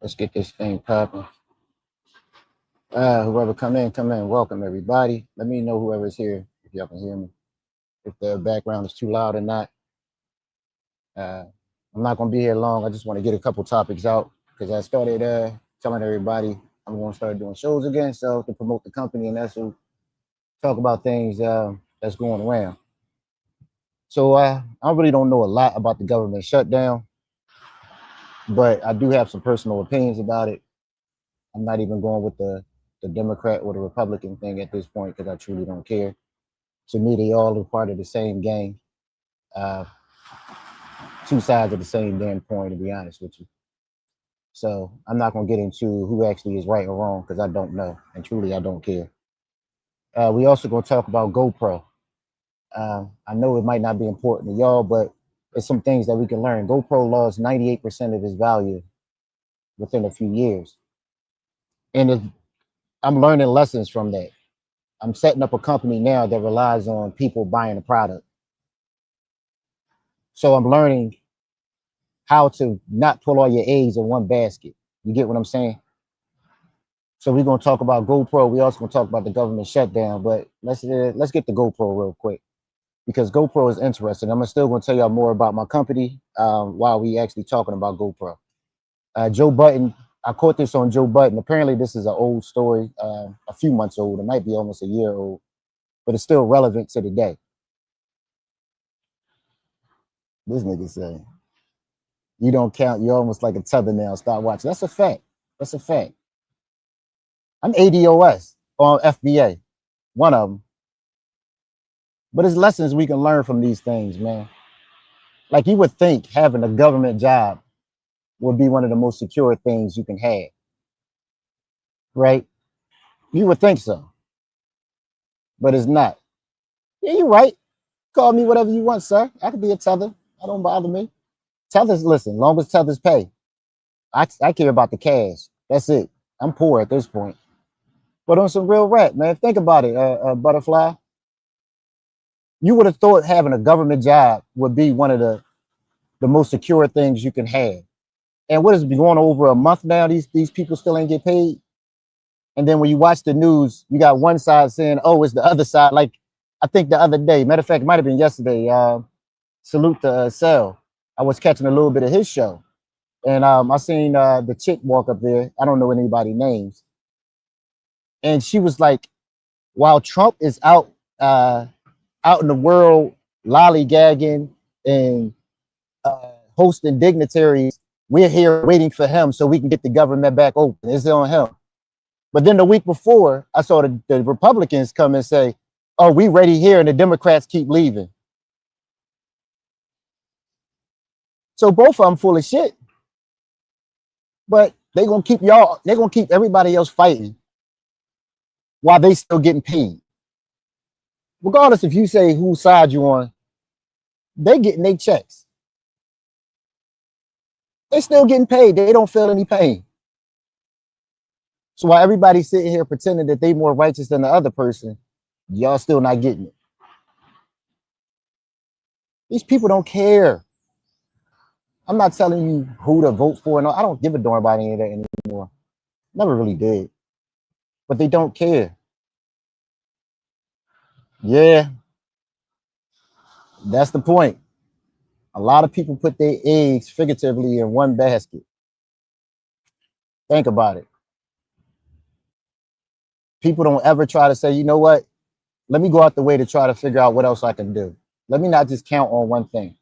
Let's get this thing popping. Whoever come in. Welcome everybody. Let me know whoever's here if y'all can hear me. If the background is too loud or not. Uh, I'm not gonna be here long. I just want to get a couple topics out because I started telling everybody I'm gonna start doing shows again, so to promote the company and that's to talk about things that's going around. So I really don't know a lot about the government shutdown, but I do have some personal opinions about it. I'm not even going with the Democrat or the Republican thing at this point because I truly don't care. To me, they all are part of the same game. Uh, two sides of the same damn coin, to be honest with you. So I'm not going to get into who actually is right or wrong because I don't know, and truly I don't care. We also going to talk about GoPro. I know it might not be important to y'all, but there's some things that we can learn. GoPro lost 98% of its value within a few years, and I'm learning lessons from that. I'm setting up a company now that relies on people buying the product. So I'm learning how to not put all your eggs in one basket. You get what I'm saying? So we're gonna talk about GoPro. We also gonna talk about the government shutdown. But let's get the GoPro real quick because GoPro is interesting. I'm still gonna tell y'all more about my company while we actually talking about GoPro. Joe Button. I caught this on Joe Button. Apparently, this is an old story, a few months old. It might be almost a year old, but it's still relevant to the day. This nigga say, "You don't count. You're almost like a tether now. Stop watching." That's a fact. That's a fact. I'm ADOS on FBA, one of them. But it's lessons we can learn from these things, man. Like you would think having a government job would be one of the most secure things you can have, right? You would think so, but it's not. Yeah, you're right. Call me whatever you want, sir. I could be a tether. I don't bother me. Tethers, listen, long as tethers pay. I care about the cash. That's it. I'm poor at this point. But on some real rap, man, think about it, Butterfly. You would have thought having a government job would be one of the most secure things you can have. And what has been going on over a month now? These people still ain't get paid. And then when you watch the news, you got one side saying, "Oh, it's the other side." Like I think the other day, matter of fact, it might have been yesterday. Salute to Cell. I was catching a little bit of his show, and I seen the chick walk up there. I don't know anybody names, and she was like, "While Trump is out in the world lollygagging and hosting dignitaries, we're here waiting for him so we can get the government back open. It's on him." But then the week before, I saw the Republicans come and say, "Oh, we ready here," and the Democrats keep leaving. So both of them full of shit. But they're gonna keep everybody else fighting while they still getting paid. Regardless if you say whose side you on, they getting their checks. They still getting paid. They don't feel any pain. So while everybody's sitting here pretending that they more righteous than the other person, y'all still not getting it. These people don't care. I'm not telling you who to vote for. No, I don't give a darn about any of that anymore. Never really did. But they don't care. Yeah, that's the point. A lot of people put their eggs figuratively in one basket. Think about it. People don't ever try to say, you know what? Let me go out the way to try to figure out what else I can do. Let me not just count on one thing.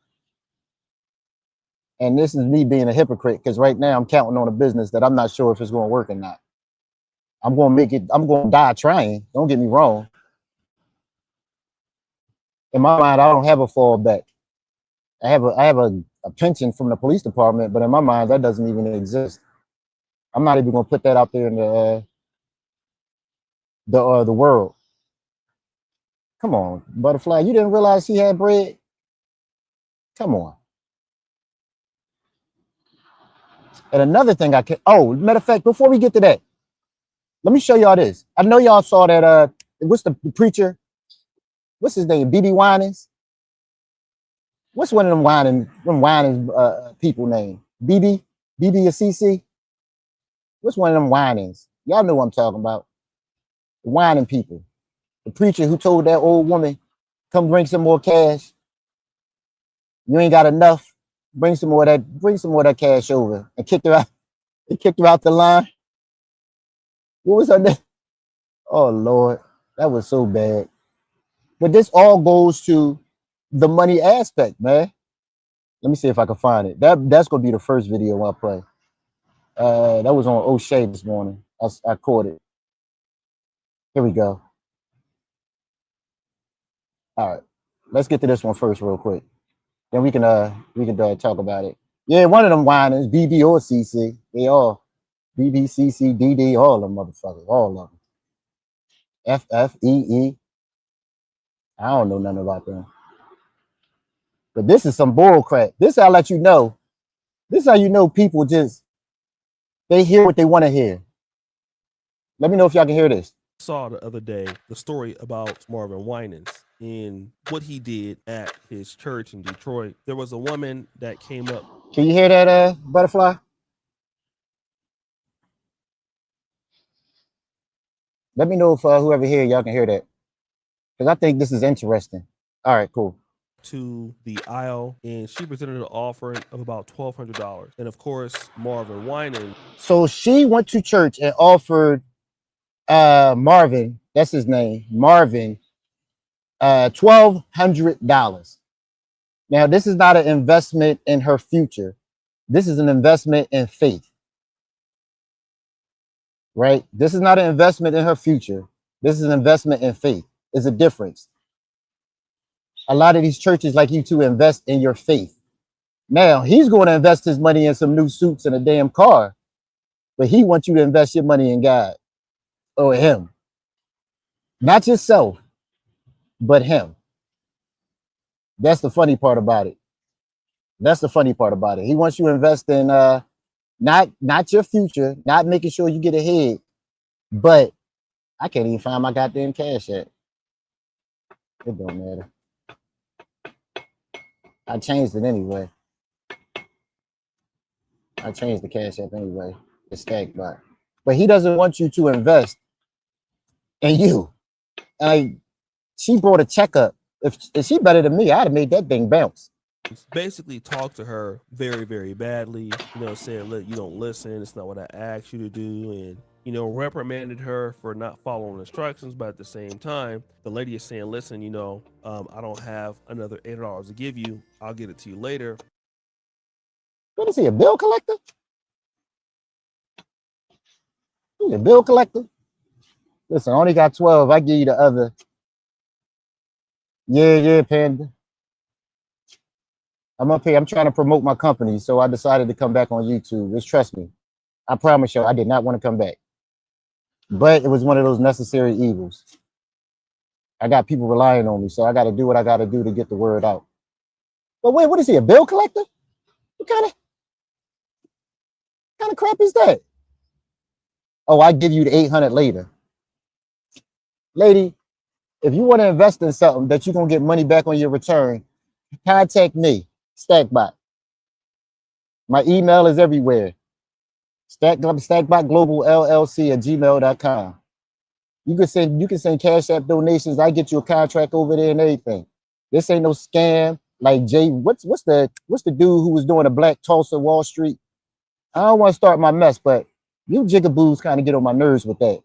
And this is me being a hypocrite because right now I'm counting on a business that I'm not sure if it's going to work or not. I'm going to make it, I'm going to die trying. Don't get me wrong. In my mind, I don't have a fallback. I have a pension from the police department, but in my mind, that doesn't even exist. I'm not even going to put that out there in the world. Come on, Butterfly. You didn't realize he had bread? Come on. And another thing I can, oh, matter of fact, before we get to that, let me show y'all this. I know y'all saw that, what's the preacher? What's his name? BB Winans? What's one of them whining people name? BB? BB or CC? What's one of them whinings? Y'all know what I'm talking about. The whining people. The preacher who told that old woman, come bring some more cash. You ain't got enough. Bring some more of that cash over. And kicked her out. They kicked her out the line. What was her name? Oh Lord. That was so bad. But this all goes to the money aspect, man. Let me see if I can find it. That's gonna be the first video I play. That was on O'Shea this morning. I caught it. Here we go. All right, let's get to this one first, real quick. Then we can talk about it. Yeah, one of them whiners, BB or CC. They all BB, CC, DD, all them motherfuckers, all of them. FFEE. I don't know nothing about them. But this is some bull crap. This I'll let you know. This is how you know people just they hear what they want to hear. Let me know if y'all can hear this. Saw the other day the story about Marvin Winans and what he did at his church in Detroit. There was a woman that came up. Can you hear that, Butterfly? Let me know if whoever here y'all can hear that, because I think this is interesting. All right, cool. To the aisle, and she presented an offering of about $1,200, and of course Marvin Winans. So she went to church and offered Marvin, that's his name, Marvin, $1,200. Now, this is not an investment in her future. This is an investment in faith, right? This is not an investment in her future. This is an investment in faith. There's a difference. A lot of these churches like you to invest in your faith. Now, he's going to invest his money in some new suits and a damn car, but he wants you to invest your money in God or him. Not yourself, but him. That's the funny part about it. That's the funny part about it. He wants you to invest in not your future, not making sure you get ahead, but I can't even find my goddamn cash yet. It don't matter. I changed it anyway. I changed the cash app anyway. It's stacked by. But he doesn't want you to invest in you. Like, she brought a check up. If she better than me, I'd have made that thing bounce. Basically talked to her very, very badly, said, look, you don't listen, it's not what I asked you to do, and reprimanded her for not following instructions. But at the same time, the lady is saying, listen, I don't have another $8 to give you, I'll get it to you later. What is he, a bill collector? He's a bill collector? Listen, I only got 12. I give you the other. Yeah, Panda. I'm up here. I'm trying to promote my company, so I decided to come back on YouTube. Just trust me. I promise you, I did not want to come back. But it was one of those necessary evils. I got people relying on me, so I got to do what I got to do to get the word out. But wait, what is he, a bill collector? What kind of crap is that? Oh, I give you the 800 later. Lady, if you want to invest in something that you're going to get money back on your return, contact me, Stackbot. My email is everywhere. Stackbot Global LLC at gmail.com. You can send Cash App donations. I get you a contract over there and everything. This ain't no scam like Jay. What's the dude who was doing a Black Tulsa Wall Street? I don't want to start my mess, but you jigaboos kind of get on my nerves with that.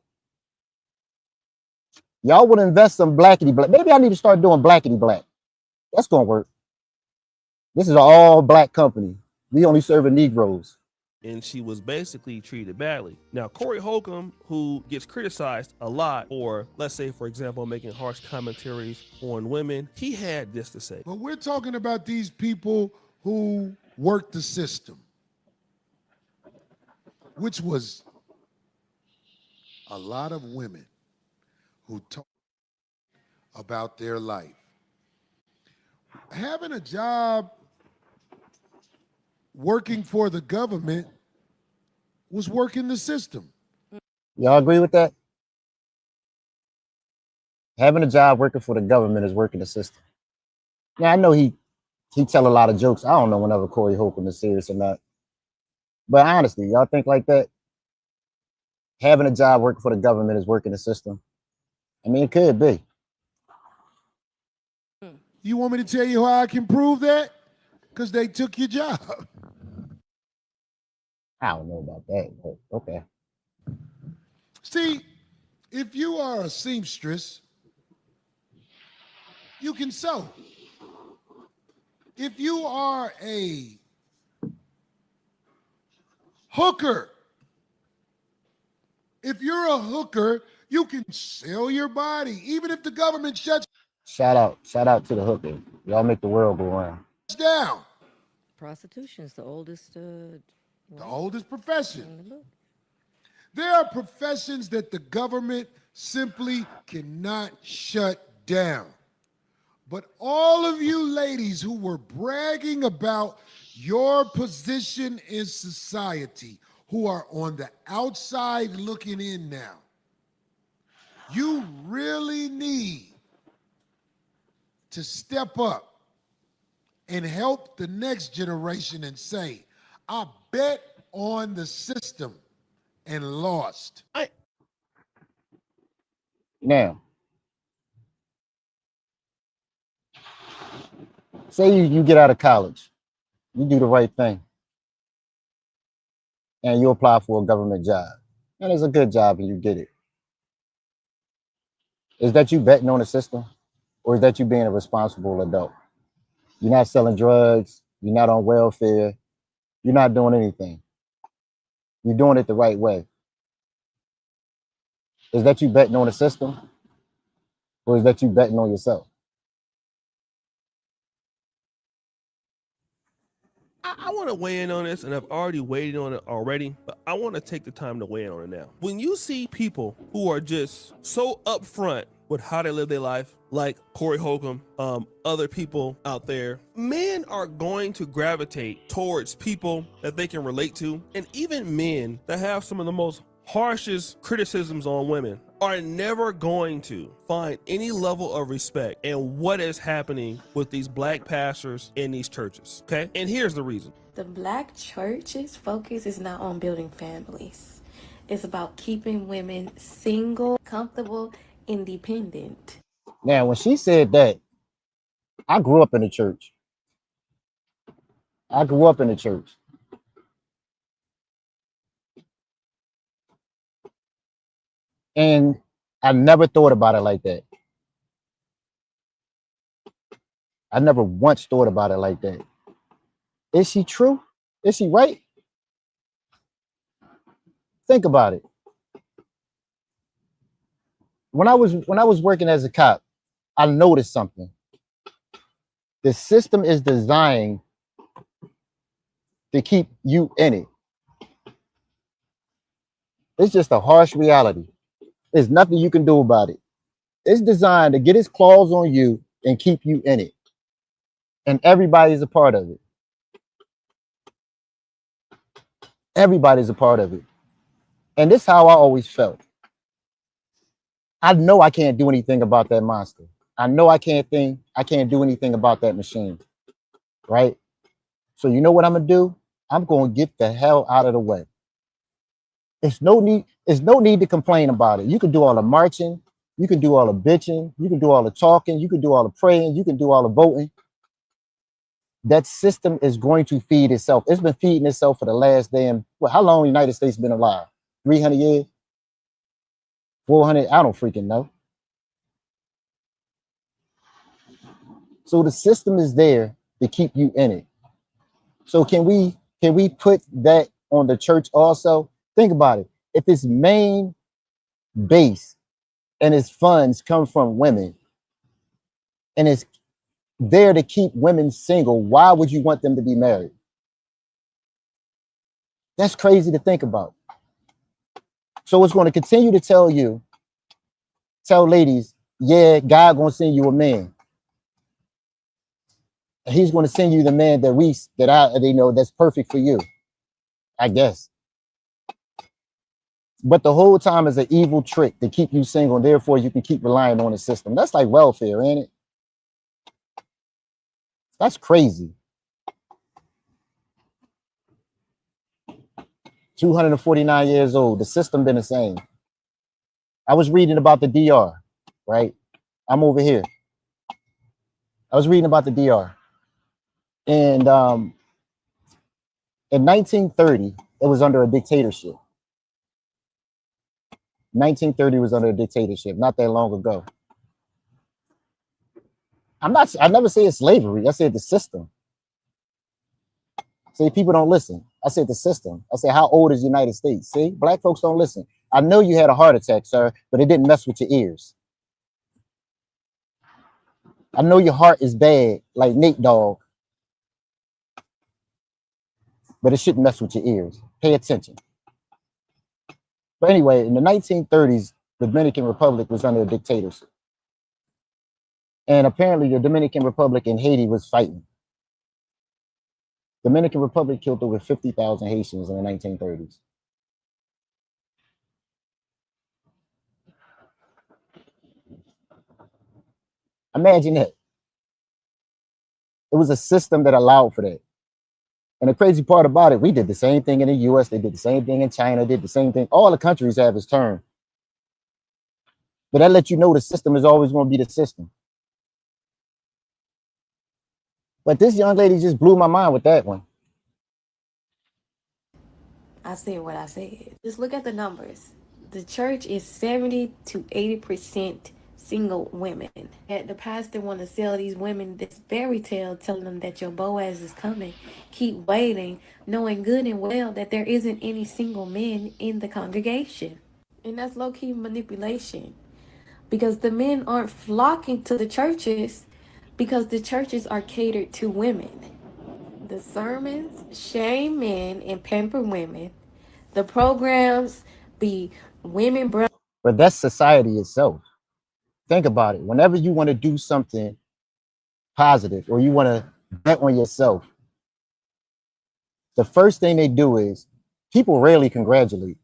Y'all would invest some blackety black. Maybe I need to start doing blackety black. That's gonna work. This is an all black company. We only serving Negroes. And she was basically treated badly. Now, Corey Holcomb, who gets criticized a lot for, let's say, for example, making harsh commentaries on women, he had this to say. But we're talking about these people who work the system, which was a lot of women who talk about their life. Having a job working for the government was working the system. Y'all agree with that? Having a job working for the government is working the system. Now, I know he tell a lot of jokes. I don't know whenever Corey Holcomb is serious or not. But honestly, y'all think like that? Having a job working for the government is working the system? I mean, it could be. You want me to tell you how I can prove that? Because they took your job. I don't know about that, but okay. See, if you are a seamstress, you can sew. If you are a hooker, if you're a hooker, you can sell your body. Even if the government shuts Shout out to the hooker. Y'all make the world go round. down, Prostitution is the oldest. the oldest profession. In the book. There are professions that the government simply cannot shut down. But all of you ladies who were bragging about your position in society, who are on the outside looking in now, you really need to step up and help the next generation and say, I bet on the system and lost. Now, say you get out of college, you do the right thing, and you apply for a government job, and it's a good job and you get it. Is that you betting on the system, or is that you being a responsible adult? You're not selling drugs, you're not on welfare, you're not doing anything. You're doing it the right way. Is that you betting on the system, or is that you betting on yourself? I want to weigh in on this, and I've already weighed in on it already, but I want to take the time to weigh in on it now. When you see people who are just so upfront with how they live their life, like Corey Holcomb, other people out there, men are going to gravitate towards people that they can relate to, and even men that have some of the most harshest criticisms on women are never going to find any level of respect in what is happening with these black pastors in these churches, okay? And here's the reason. The black church's focus is not on building families. It's about keeping women single, comfortable, independent. Now, when she said that, I grew up in the church. I grew up in the church. And I never thought about it like that. I never once thought about it like that. Is she true? Is she right? Think about it. When I was working as a cop, I noticed something. The system is designed to keep you in it. It's just a harsh reality. There's nothing you can do about it. It's designed to get its claws on you and keep you in it. And everybody's a part of it. Everybody's a part of it. And this is how I always felt. I know I can't do anything about that monster. I know I can't do anything about that machine. Right? So you know what I'm gonna do? I'm gonna get the hell out of the way. There's no need to complain about it. You can do all the marching, you can do all the bitching, you can do all the talking, you can do all the praying, you can do all the voting. That system is going to feed itself. It's been feeding itself for the last how long the United States been alive? 300 years? 400? I don't freaking know. So the system is there to keep you in it. So can we put that on the church also? Think about it. If its main base and its funds come from women and it's there to keep women single, why would you want them to be married? That's crazy to think about. So it's going to continue to tell ladies, yeah, God gonna send you a man. And he's going to send you the man that's perfect for you, I guess. But the whole time is an evil trick to keep you single, and therefore you can keep relying on the system. That's like welfare, ain't it? That's crazy. 249 years old. The system been the same. I was reading about the DR, right? I'm over here. I was reading about the DR. And in 1930, it was under a dictatorship. 1930 was under a dictatorship, not that long ago. I never say it's slavery. I said the system. See, people don't listen. I said the system. I said, how old is the United States? See, black folks don't listen. I know you had a heart attack, sir, but it didn't mess with your ears. I know your heart is bad, like Nate Dogg, but it shouldn't mess with your ears. Pay attention. But anyway, in the 1930s, the Dominican Republic was under a dictatorship. And apparently the Dominican Republic and Haiti was fighting. Dominican Republic killed over 50,000 Haitians in the 1930s. Imagine that. It was a system that allowed for that. And the crazy part about it, we did the same thing in the US, they did the same thing in China, did the same thing. All the countries have its turn. But that lets you know the system is always going to be the system. But this young lady just blew my mind with that one. I said what I said. Just look at the numbers. The church is 70 to 80% single women. And the pastor want to sell these women this fairy tale telling them that your Boaz is coming. Keep waiting, knowing good and well that there isn't any single men in the congregation. And that's low-key manipulation. Because the men aren't flocking to the churches because the churches are catered to women. The sermons shame men and pamper women. The programs be women brothers. But that's society itself. Think about it. Whenever you want to do something positive or you want to bet on yourself, the first thing they do is people rarely congratulate.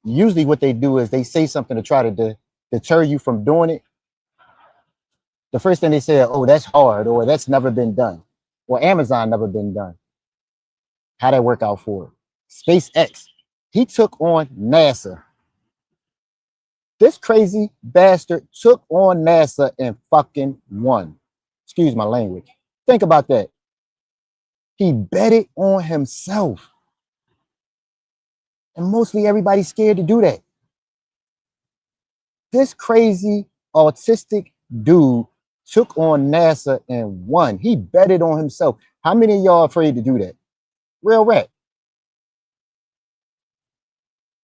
Usually what they do is they say something to try to deter you from doing it. The first thing they say, oh, that's hard, or that's never been done, or Amazon never been done. How'd that work out for it? SpaceX, he took on NASA. This crazy bastard took on NASA and fucking won. Excuse my language. Think about that. He betted on himself. And mostly everybody's scared to do that. This crazy autistic dude took on NASA and won. He betted on himself. How many of y'all afraid to do that? Real rap.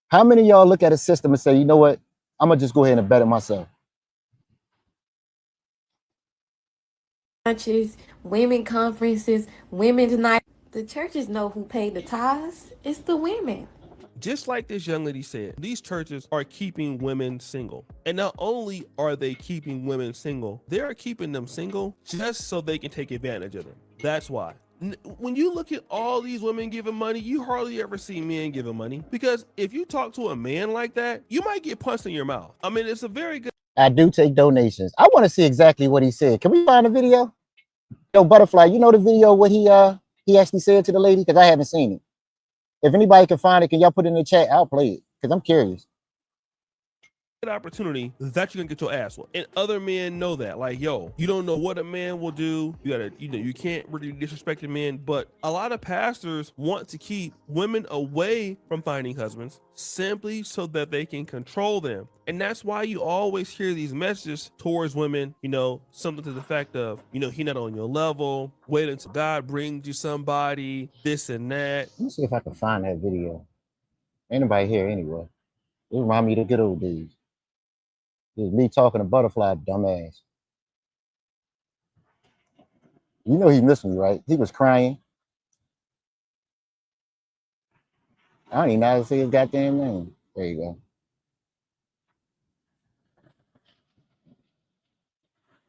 How many of y'all look at a system and say, you know what? I'm gonna just go ahead and bet it myself. Women conferences, women's night. The churches know who paid the tithes. It's the women. Just like this young lady said, these churches are keeping women single. And not only are they keeping women single, they are keeping them single just so they can take advantage of them. That's why. When you look at all these women giving money, you hardly ever see men giving money. Because if you talk to a man like that, you might get punched in your mouth. I mean, it's a very good. I do take donations. I want to see exactly what he said. Can we find a video? Yo, Butterfly, you know the video what he actually said to the lady? Because I haven't seen it. If anybody can find it, can y'all put it in the chat? I'll play it because I'm curious. Opportunity that you're gonna get your ass whooped, and other men know that. Like, yo, you don't know what a man will do. You gotta, you can't really disrespect a man. But a lot of pastors want to keep women away from finding husbands simply so that they can control them. And that's why you always hear these messages towards women, something to the fact of, he not on your level, wait until God brings you somebody, this and that. Let me see if I can find that video. Anybody here anyway? It remind me of the good old days. It was me talking to Butterfly, dumbass. You know he missed me, right? He was crying. I don't even know how to say his goddamn name. There you go.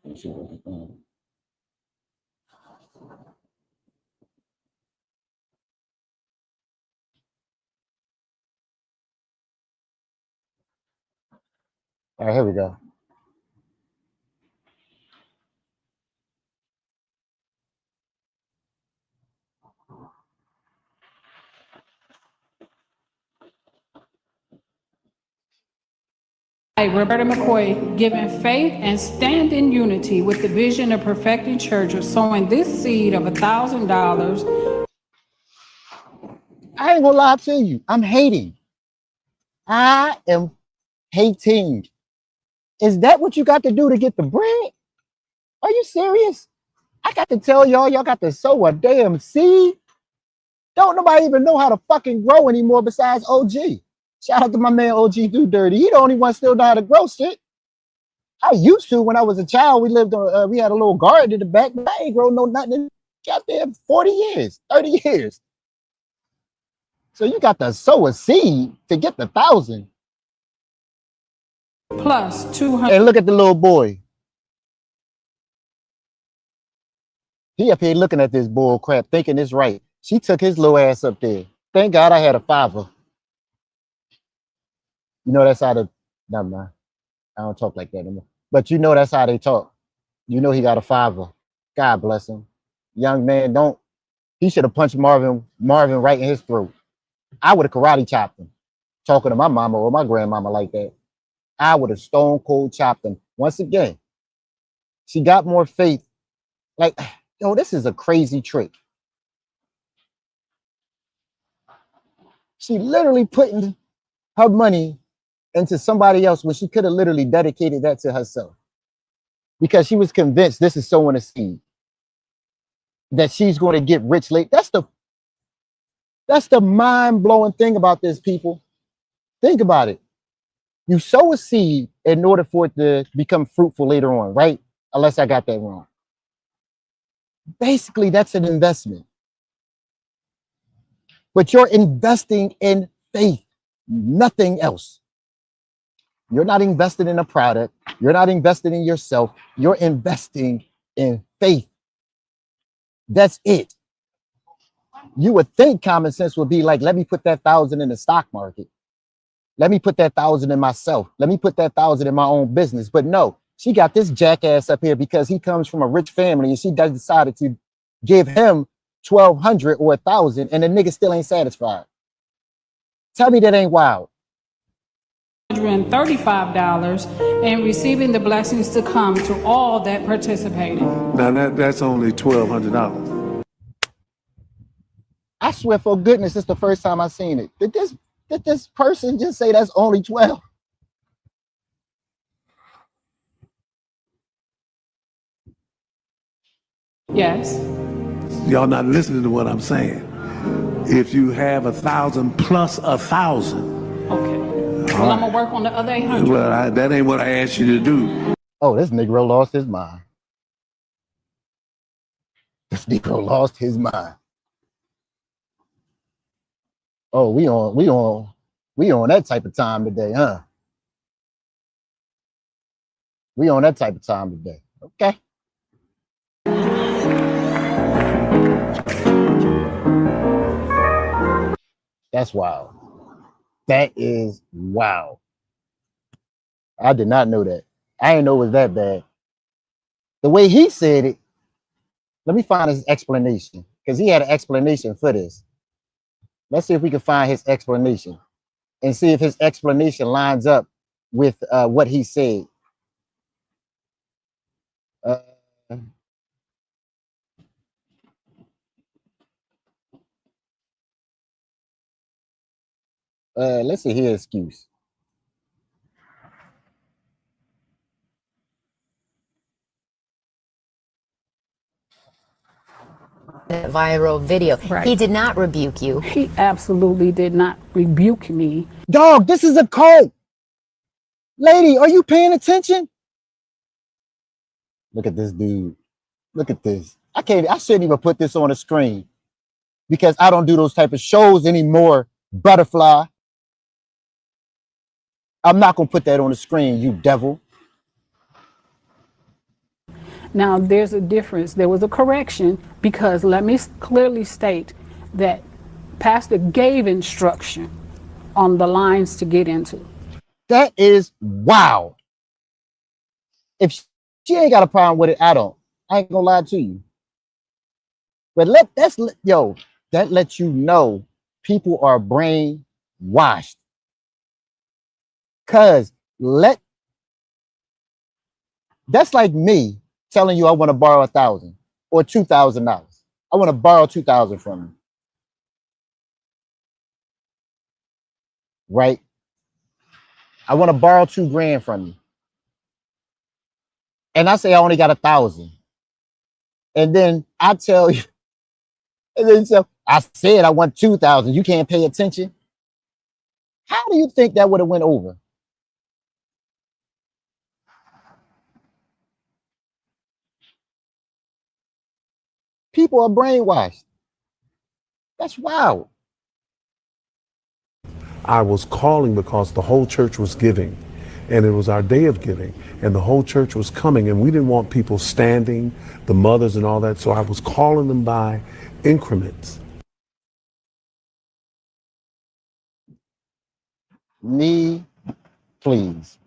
Let me see what he's doing. All right, here we go. Roberta McCoy, giving faith and stand in unity with the vision of perfecting church of sowing this seed of $1,000. I ain't gonna lie to you. I'm hating. I am hating. Is that what you got to do to get the bread? Are you serious? I got to tell y'all got to sow a damn seed. Don't nobody even know how to fucking grow anymore besides OG. Shout out to my man OG Do Dirty. He the only one still know how to grow shit. I used to when I was a child. We lived on, we had a little garden in the back, but I ain't grown no nothing in goddamn 40 years, 30 years. So you got to sow a seed to get the 1,000. Plus 200. And look at the little boy. He up here looking at this bull crap, thinking it's right. She took his little ass up there. Thank God I had a $5. You know that's how the, never mind. I don't talk like that anymore. But you know that's how they talk. You know he got a $5. God bless him. Young man, he should have punched Marvin right in his throat. I would have karate chopped him. Talking to my mama or my grandmama like that. I would have stone cold chopped him. Once again, she got more faith. Like, yo, this is a crazy trick. She literally putting her money into somebody else when she could have literally dedicated that to herself. Because she was convinced this is sowing a seed. That she's going to get rich late. That's the mind-blowing thing about this, people. Think about it. You sow a seed in order for it to become fruitful later on, right? Unless I got that wrong. Basically, that's an investment. But you're investing in faith, nothing else. You're not investing in a product. You're not investing in yourself. You're investing in faith. That's it. You would think common sense would be like, let me put that 1,000 in the stock market. Let me put that 1,000 in myself. Let me put that 1,000 in my own business. But no, she got this jackass up here because he comes from a rich family and she decided to give him 1,200 or 1,000 and the nigga still ain't satisfied. Tell me that ain't wild. $135 and receiving the blessings to come to all that participated. Now that's only $1,200. I swear for goodness, it's the first time I've seen it. Did this person just say that's only 12? Yes. Y'all not listening to what I'm saying. If you have 1,000 plus 1,000. Okay. Well, I'm gonna work on the other 800. Well, that ain't what I asked you to do. Oh, this Negro lost his mind. This Negro lost his mind. Oh, we on that type of time today, huh? We on that type of time today. Okay. That's wild. That is wild. I did not know that. I didn't know it was that bad. The way he said it, let me find his explanation because he had an explanation for this. Let's see if we can find his explanation and see if his explanation lines up with what he said. Let's see his excuse. That viral video. Right. He did not rebuke you. He absolutely did not rebuke me. Dog, this is a cult. Lady, are you paying attention? Look at this dude. Look at this. I shouldn't even put this on the screen because I don't do those type of shows anymore, butterfly. I'm not gonna put that on the screen, you devil. Now, there's a difference. There was a correction because let me clearly state that Pastor gave instruction on the lines to get into. That is wow. If she ain't got a problem with it, I ain't gonna lie to you. But that lets you know people are brainwashed. Cause let That's like me telling you I want to borrow $1,000 or $2,000. I want to borrow 2,000 from you, right? I want to borrow 2 grand from you, and I say I only got 1,000, and then I tell you, and then so I said I want 2,000. You can't pay attention. How do you think that would have went over? People are brainwashed. That's wild. I was calling because the whole church was giving, and it was our day of giving, and the whole church was coming, and we didn't want people standing, the mothers and all that, so I was calling them by increments. Me, please.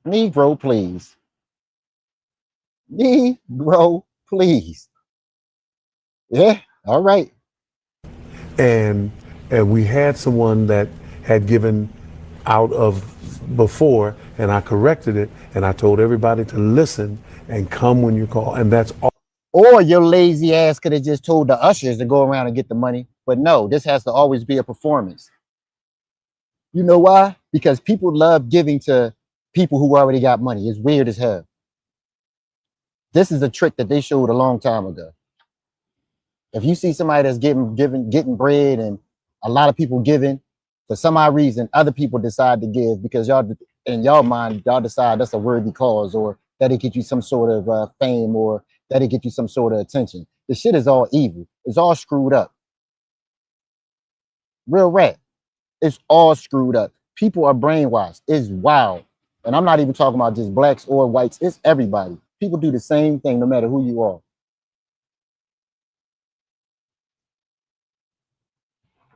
Negro, please. Negro, please. Yeah, all right. And we had someone that had given out of before, and I corrected it, and I told everybody to listen and come when you call, and that's all. Or your lazy ass could have just told the ushers to go around and get the money. But no, this has to always be a performance. You know why? Because people love giving to people who already got money. It's weird as hell. This is a trick that they showed a long time ago. If you see somebody that's getting bread and a lot of people giving, for some odd reason, other people decide to give because y'all, in y'all mind, y'all decide that's a worthy cause, or that it get you some sort of fame, or that it get you some sort of attention. The shit is all evil. It's all screwed up. Real rap. It's all screwed up. People are brainwashed. It's wild. And I'm not even talking about just blacks or whites. It's everybody. People do the same thing no matter who you are.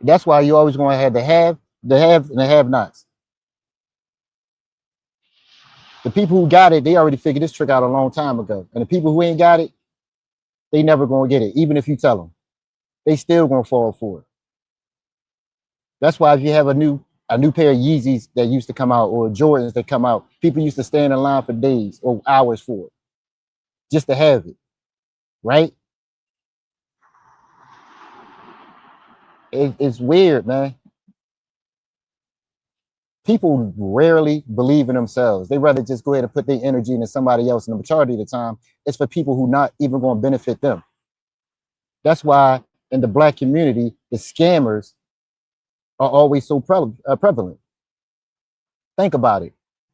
That's why you always going to have the have and the have-nots. The people who got it, they already figured this trick out a long time ago. And the people who ain't got it, they never going to get it. Even if you tell them, they still going to fall for it. That's why if you have a new pair of Yeezys that used to come out, or Jordans that come out, people used to stand in line for days or hours for it just to have it, right? It's weird, man. People rarely believe in themselves. They rather just go ahead and put their energy into somebody else. And the majority of the time, it's for people who not even going to benefit them. That's why in the black community, the scammers are always so prevalent. Think about it.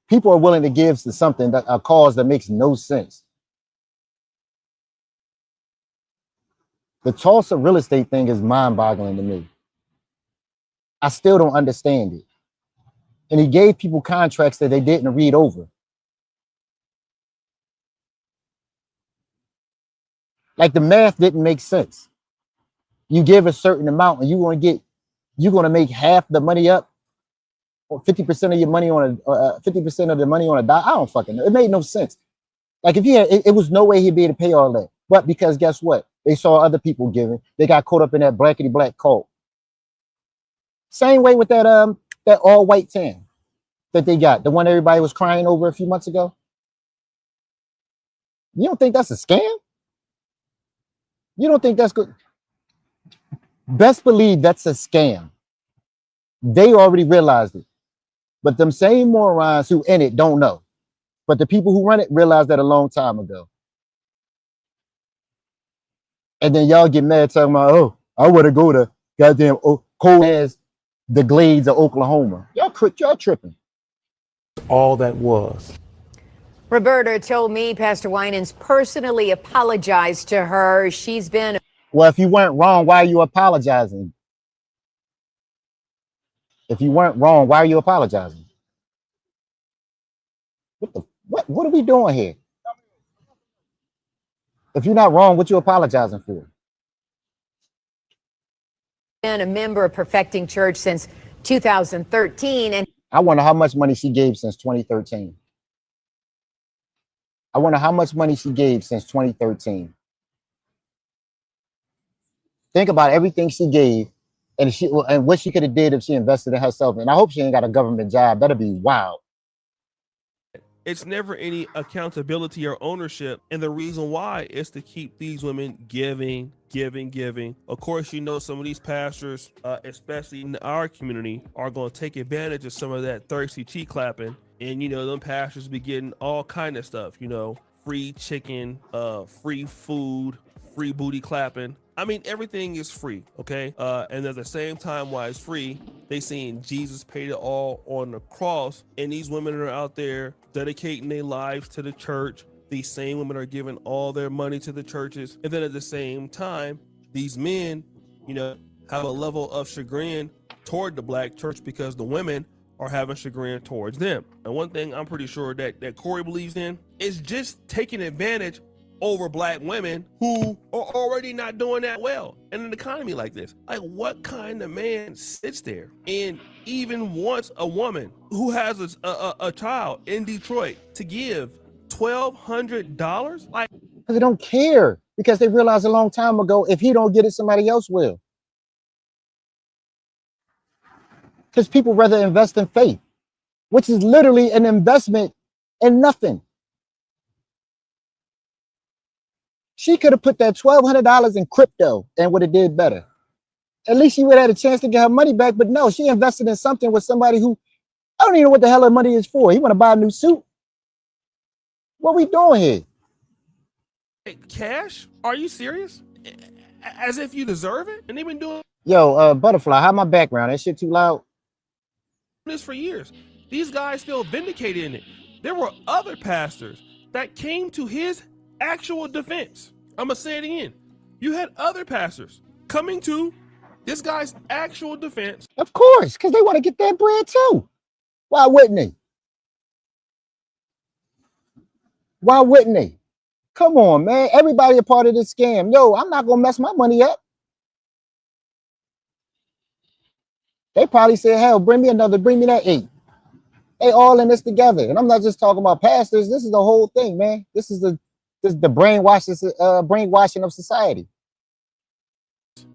People are willing to give to something, that a cause that makes no sense. The Tulsa real estate thing is mind-boggling to me. I still don't understand it. And he gave people contracts that they didn't read over. Like the math didn't make sense. You give a certain amount and you're going to make half the money up, or 50% of your money on a 50% of the money on a dime. I don't fucking know. It made no sense. Like if he had, it was no way he'd be able to pay all that. But because guess what? They saw other people giving. They got caught up in that blackety black cult. Same way with that all white tan that they got, the one everybody was crying over a few months ago. You don't think that's a scam? You don't think that's good? Best believe that's a scam. They already realized it. But them same morons who in it don't know. But the people who run it realized that a long time ago. And then y'all get mad talking about, oh, I want to go to goddamn cold as the Glades of Oklahoma. Y'all tripping. All that was. Roberta told me Pastor Winans personally apologized to her. She's been... Well, if you weren't wrong, why are you apologizing? If you weren't wrong, why are you apologizing? What are we doing here? If you're not wrong, what you apologizing for? Been a member of Perfecting Church since 2013, and I wonder how much money she gave since 2013. I wonder how much money she gave since 2013. Think about everything she gave and what she could have did if she invested in herself. And I hope she ain't got a government job. That'd be wild. It's never any accountability or ownership. And the reason why is to keep these women giving. Of course, you know, some of these pastors, especially in our community, are going to take advantage of some of that thirsty cheek clapping. And, you know, them pastors be getting all kind of stuff, you know, free chicken, free food, free booty clapping. I mean, everything is free, okay? And at the same time, while it's free, they saying Jesus paid it all on the cross, and these women are out there dedicating their lives to the church. These same women are giving all their money to the churches, and then at the same time, these men, you know, have a level of chagrin toward the black church because the women are having chagrin towards them. And one thing I'm pretty sure that Corey believes in is just taking advantage over black women who are already not doing that well in an economy like this. Like, what kind of man sits there and even wants a woman who has a child in Detroit to give $1,200? Like, Because they don't care, because they realized a long time ago, if he don't get it, somebody else will. Because people rather invest in faith, which is literally an investment in nothing. She could have put that $1,200 in crypto and would have did better. At least she would have had a chance to get her money back. But no, she invested in something with somebody who, I don't even know what the hell her money is for. He want to buy a new suit. What we doing here? cash? Are you serious? As if you deserve it? And they've been doing Yo, Butterfly, how my background? That shit too loud? this for years. These guys still vindicated in it. There were other pastors that came to his actual defense. I'm gonna say it again. You had other pastors coming to this guy's actual defense. Of course, because they want to get that bread too. Why wouldn't they? Why wouldn't they? Come on, man. Everybody a part of this scam. Yo, I'm not gonna mess my money up. They probably said, hell, bring me that 8. They all in this together. And I'm not just talking about pastors. This is the whole thing, man. This is the brainwashing of society.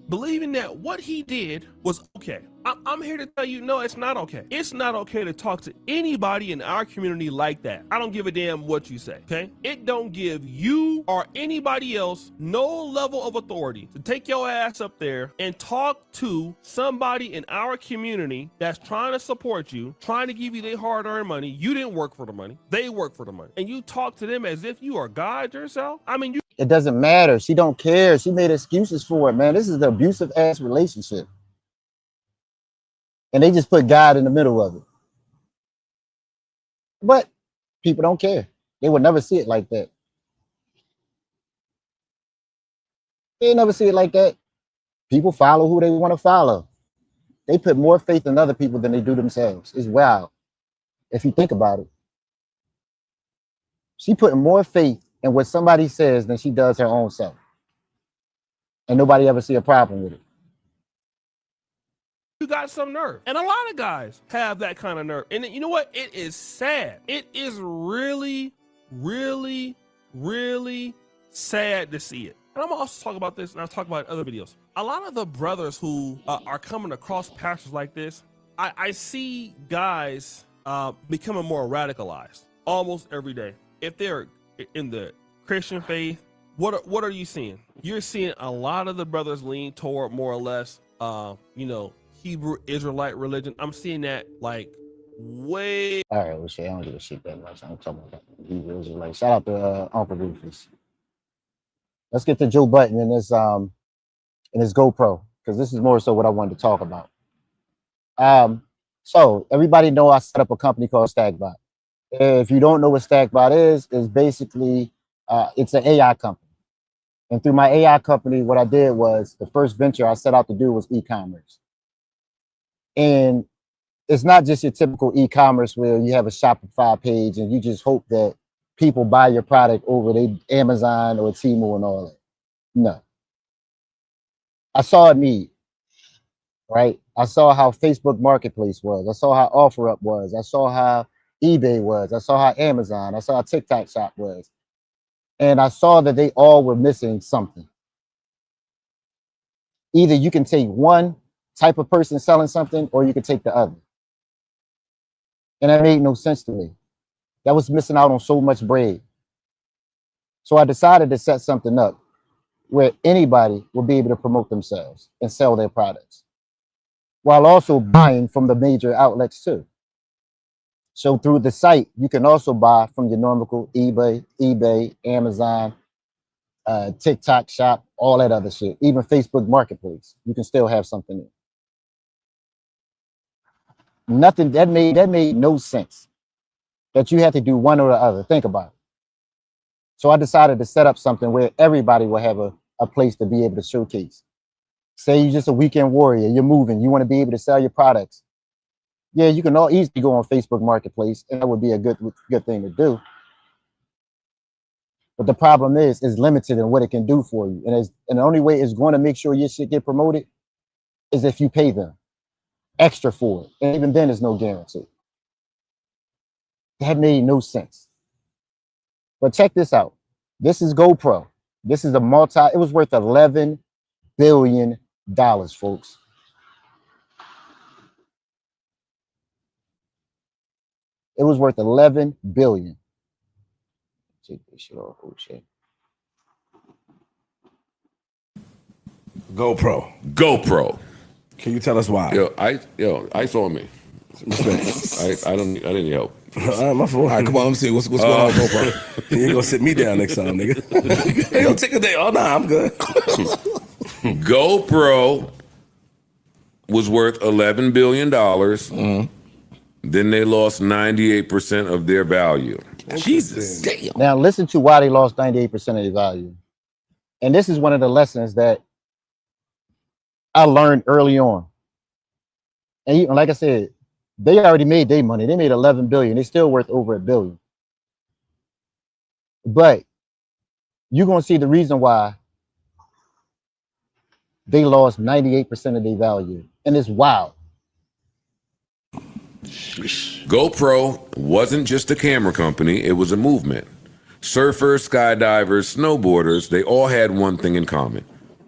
Believing that what he did was okay. I'm here to tell you, no, it's not okay. It's not okay to talk to anybody in our community like that. I don't give a damn what you say, okay? It don't give you or anybody else no level of authority to take your ass up there and talk to somebody in our community that's trying to support you, trying to give you their hard-earned money. You didn't work for the money. They work for the money. And you talk to them as if you are God yourself. I mean, It doesn't matter. She don't care. She made excuses for it, man. This is the abusive ass relationship. And they just put God in the middle of it. But people don't care. They would never see it like that. They never see it like that. People follow who they want to follow. They put more faith in other people than they do themselves. It's wild, if you think about it. She putting more faith in what somebody says than she does her own self. And nobody ever see a problem with it. You got some nerve. And a lot of guys have that kind of nerve. And you know what? It is sad. It is really, really, really sad to see it. And I'm gonna also talk about this, and I'll talk about it in other videos. A lot of the brothers who are coming across pastors like this, I see guys becoming more radicalized almost every day. If they're in the Christian faith, what are you seeing? You're seeing a lot of the brothers lean toward more or less, Hebrew Israelite religion. I'm seeing that like way. All right, well, shit, I don't give a shit that much. I'm talking about Hebrew Israelite. Shout out to Uncle Rufus. Let's get to Joe Button in his GoPro, because this is more so what I wanted to talk about. So everybody know I set up a company called StackBot. If you don't know what StackBot is basically it's an AI company. And through my AI company, what I did was the first venture I set out to do was e-commerce. And it's not just your typical e-commerce where you have a Shopify page and you just hope that people buy your product over the Amazon or Temu and all that. No. I saw a need, right? I saw how Facebook Marketplace was. I saw how OfferUp was. I saw how eBay was. I saw how Amazon, I saw how TikTok Shop was. And I saw that they all were missing something. Either you can take one type of person selling something, or you can take the other. And that made no sense to me. that was missing out on so much bread. So I decided to set something up where anybody will be able to promote themselves and sell their products while also buying from the major outlets too. So through the site, you can also buy from your normal eBay, Amazon, TikTok shop, all that other shit. Even Facebook Marketplace, you can still have something in. Nothing that made no sense that you had to do one or the other. Think about it. So I decided to set up something where everybody will have a place to be able to showcase. Say you're just a weekend warrior, you're moving, you want to be able to sell your products. Yeah, you can all easily go on Facebook Marketplace, and that would be a good thing to do. But the problem is limited in what it can do for you. And the only way it's going to make sure your shit get promoted is if you pay them extra for it. And even then, there's no guarantee. That made no sense. But check this out. This is GoPro. This is it was worth $11 billion, folks. It was worth $11 billion. Take this shit off. Oh shit. GoPro. Can you tell us why? Ice on me. I didn't need help. My fault. All right, come on, let me see what's going on with GoPro. You ain't gonna sit me down next time, nigga. Hey, yo, take a day. Oh, nah, I'm good. GoPro was worth $11 billion. Mm-hmm. Then they lost 98% of their value. Jesus. Damn. Now listen to why they lost 98% of their value. And this is one of the lessons that I learned early on. And even, like I said, they already made their money. They made $11 billion. They're still worth over $1 billion. But you're going to see the reason why they lost 98% of their value. And it's wild. GoPro wasn't just a camera company, it was a movement. Surfers, skydivers, snowboarders, they all had one thing in common: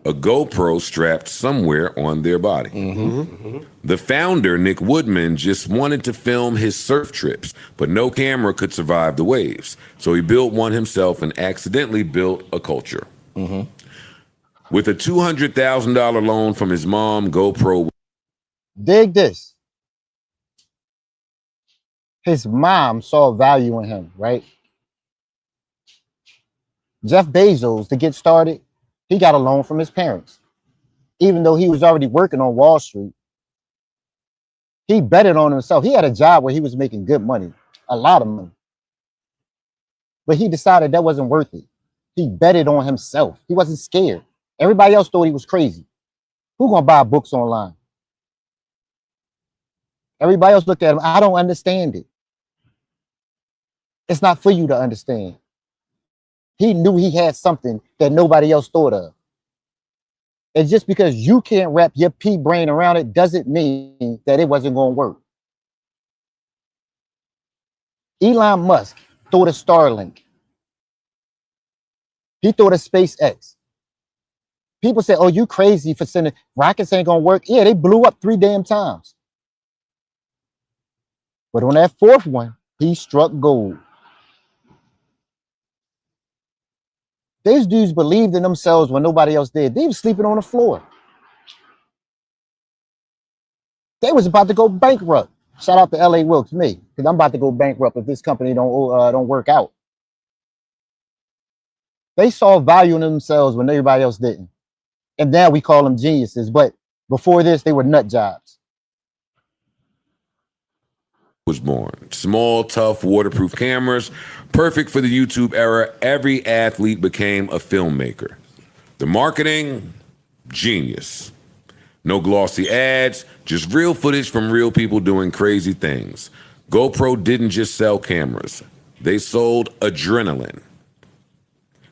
a GoPro strapped somewhere on their body. Mm-hmm. Mm-hmm. The founder, Nick Woodman, just wanted to film his surf trips, but no camera could survive the waves. So he built one himself and accidentally built a culture. Mm-hmm. With a $200,000 loan from his mom, GoPro. Dig this. His mom saw value in him, right? Jeff Bezos, to get started, he got a loan from his parents. Even though he was already working on Wall Street, he betted on himself. He had a job where he was making good money, a lot of money. But he decided that wasn't worth it. He betted on himself. He wasn't scared. Everybody else thought he was crazy. Who gonna buy books online? Everybody else looked at him. I don't understand it. It's not for you to understand. He knew he had something that nobody else thought of. And just because you can't wrap your pea brain around it doesn't mean that it wasn't going to work. Elon Musk thought of Starlink. He thought of SpaceX. People say, oh, you crazy for sending rockets ain't going to work. Yeah, they blew up 3 damn times. But on that 4th one, he struck gold. These dudes believed in themselves when nobody else did. They were sleeping on the floor. They was about to go bankrupt. Shout out to L.A. Wilkes, me, because I'm about to go bankrupt if this company don't work out. They saw value in themselves when everybody else didn't. And now we call them geniuses. But before this, they were nut jobs. Was born. Small, tough, waterproof cameras, perfect for the YouTube era. Every athlete became a filmmaker. The marketing, genius. No glossy ads, just real footage from real people doing crazy things. GoPro didn't just sell cameras. They sold adrenaline.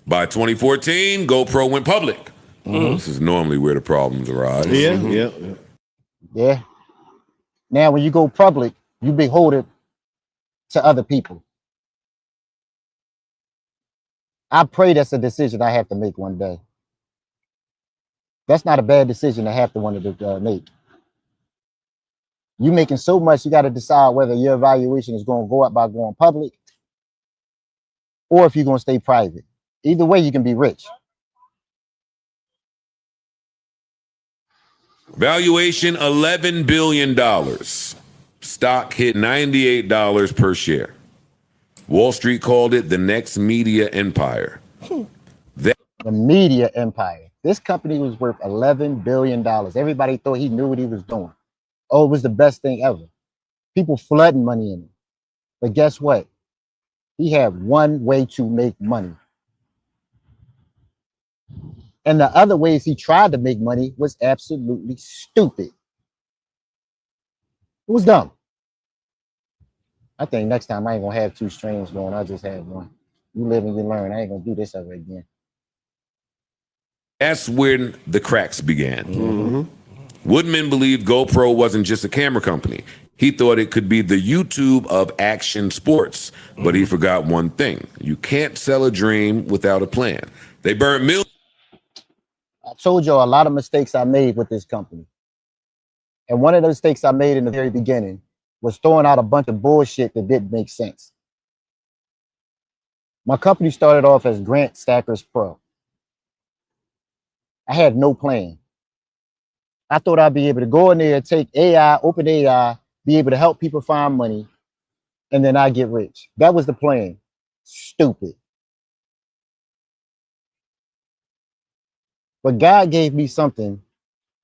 By 2014, GoPro went public. Mm-hmm. This is normally where the problems arise. Yeah. Now, when you go public, you beholden to other people. I pray that's a decision I have to make one day. That's not a bad decision to have to want to make. You making so much, you got to decide whether your evaluation is going to go up by going public or if you're going to stay private. Either way, you can be rich. Valuation $11 billion. Stock hit $98 per share. Wall Street called it the next media empire. The media empire. This company was worth $11 billion. Everybody thought he knew what he was doing. Oh, it was the best thing ever. People flooding money in it. But guess what? He had one way to make money. And the other ways he tried to make money was absolutely stupid. It was dumb. I think next time I ain't gonna have two streams going. I'll just have one. You live and you learn. I ain't gonna do this ever again. That's when the cracks began. Woodman believed GoPro wasn't just a camera company. He thought it could be the YouTube of action sports. But he forgot one thing. You can't sell a dream without a plan. They burnt millions. I told you a lot of mistakes I made with this company. And one of the mistakes I made in the very beginning was throwing out a bunch of bullshit that didn't make sense. My company started off as Grant Stackers Pro. I had no plan. I thought I'd be able to go in there, take AI, open AI, be able to help people find money, and then I get rich. That was the plan. Stupid. But God gave me something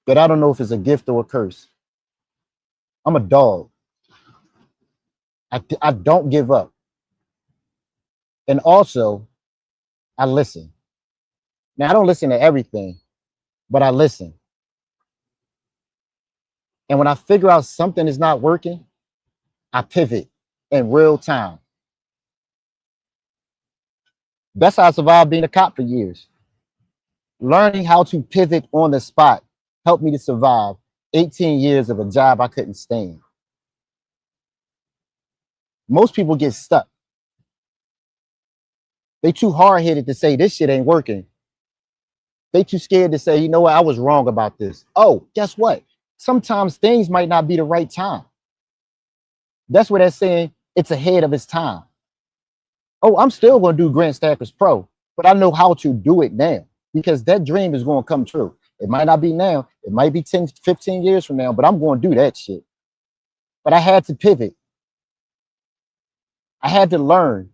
that I don't know if it's a gift or a curse. I'm a dog. I don't give up. And also, I listen. Now, I don't listen to everything, but I listen. And when I figure out something is not working, I pivot in real time. That's how I survived being a cop for years. Learning how to pivot on the spot helped me to survive 18 years of a job I couldn't stand. Most people get stuck. They too hard-headed to say this shit ain't working. They too scared to say, you know what, I was wrong about this. Oh, guess what? Sometimes things might not be the right time. That's what they're saying. It's ahead of its time. Oh, I'm still going to do Grant Stackers Pro, but I know how to do it now because that dream is going to come true. It might not be now. It might be 10, 15 years from now, but I'm going to do that shit. But I had to pivot. I had to learn.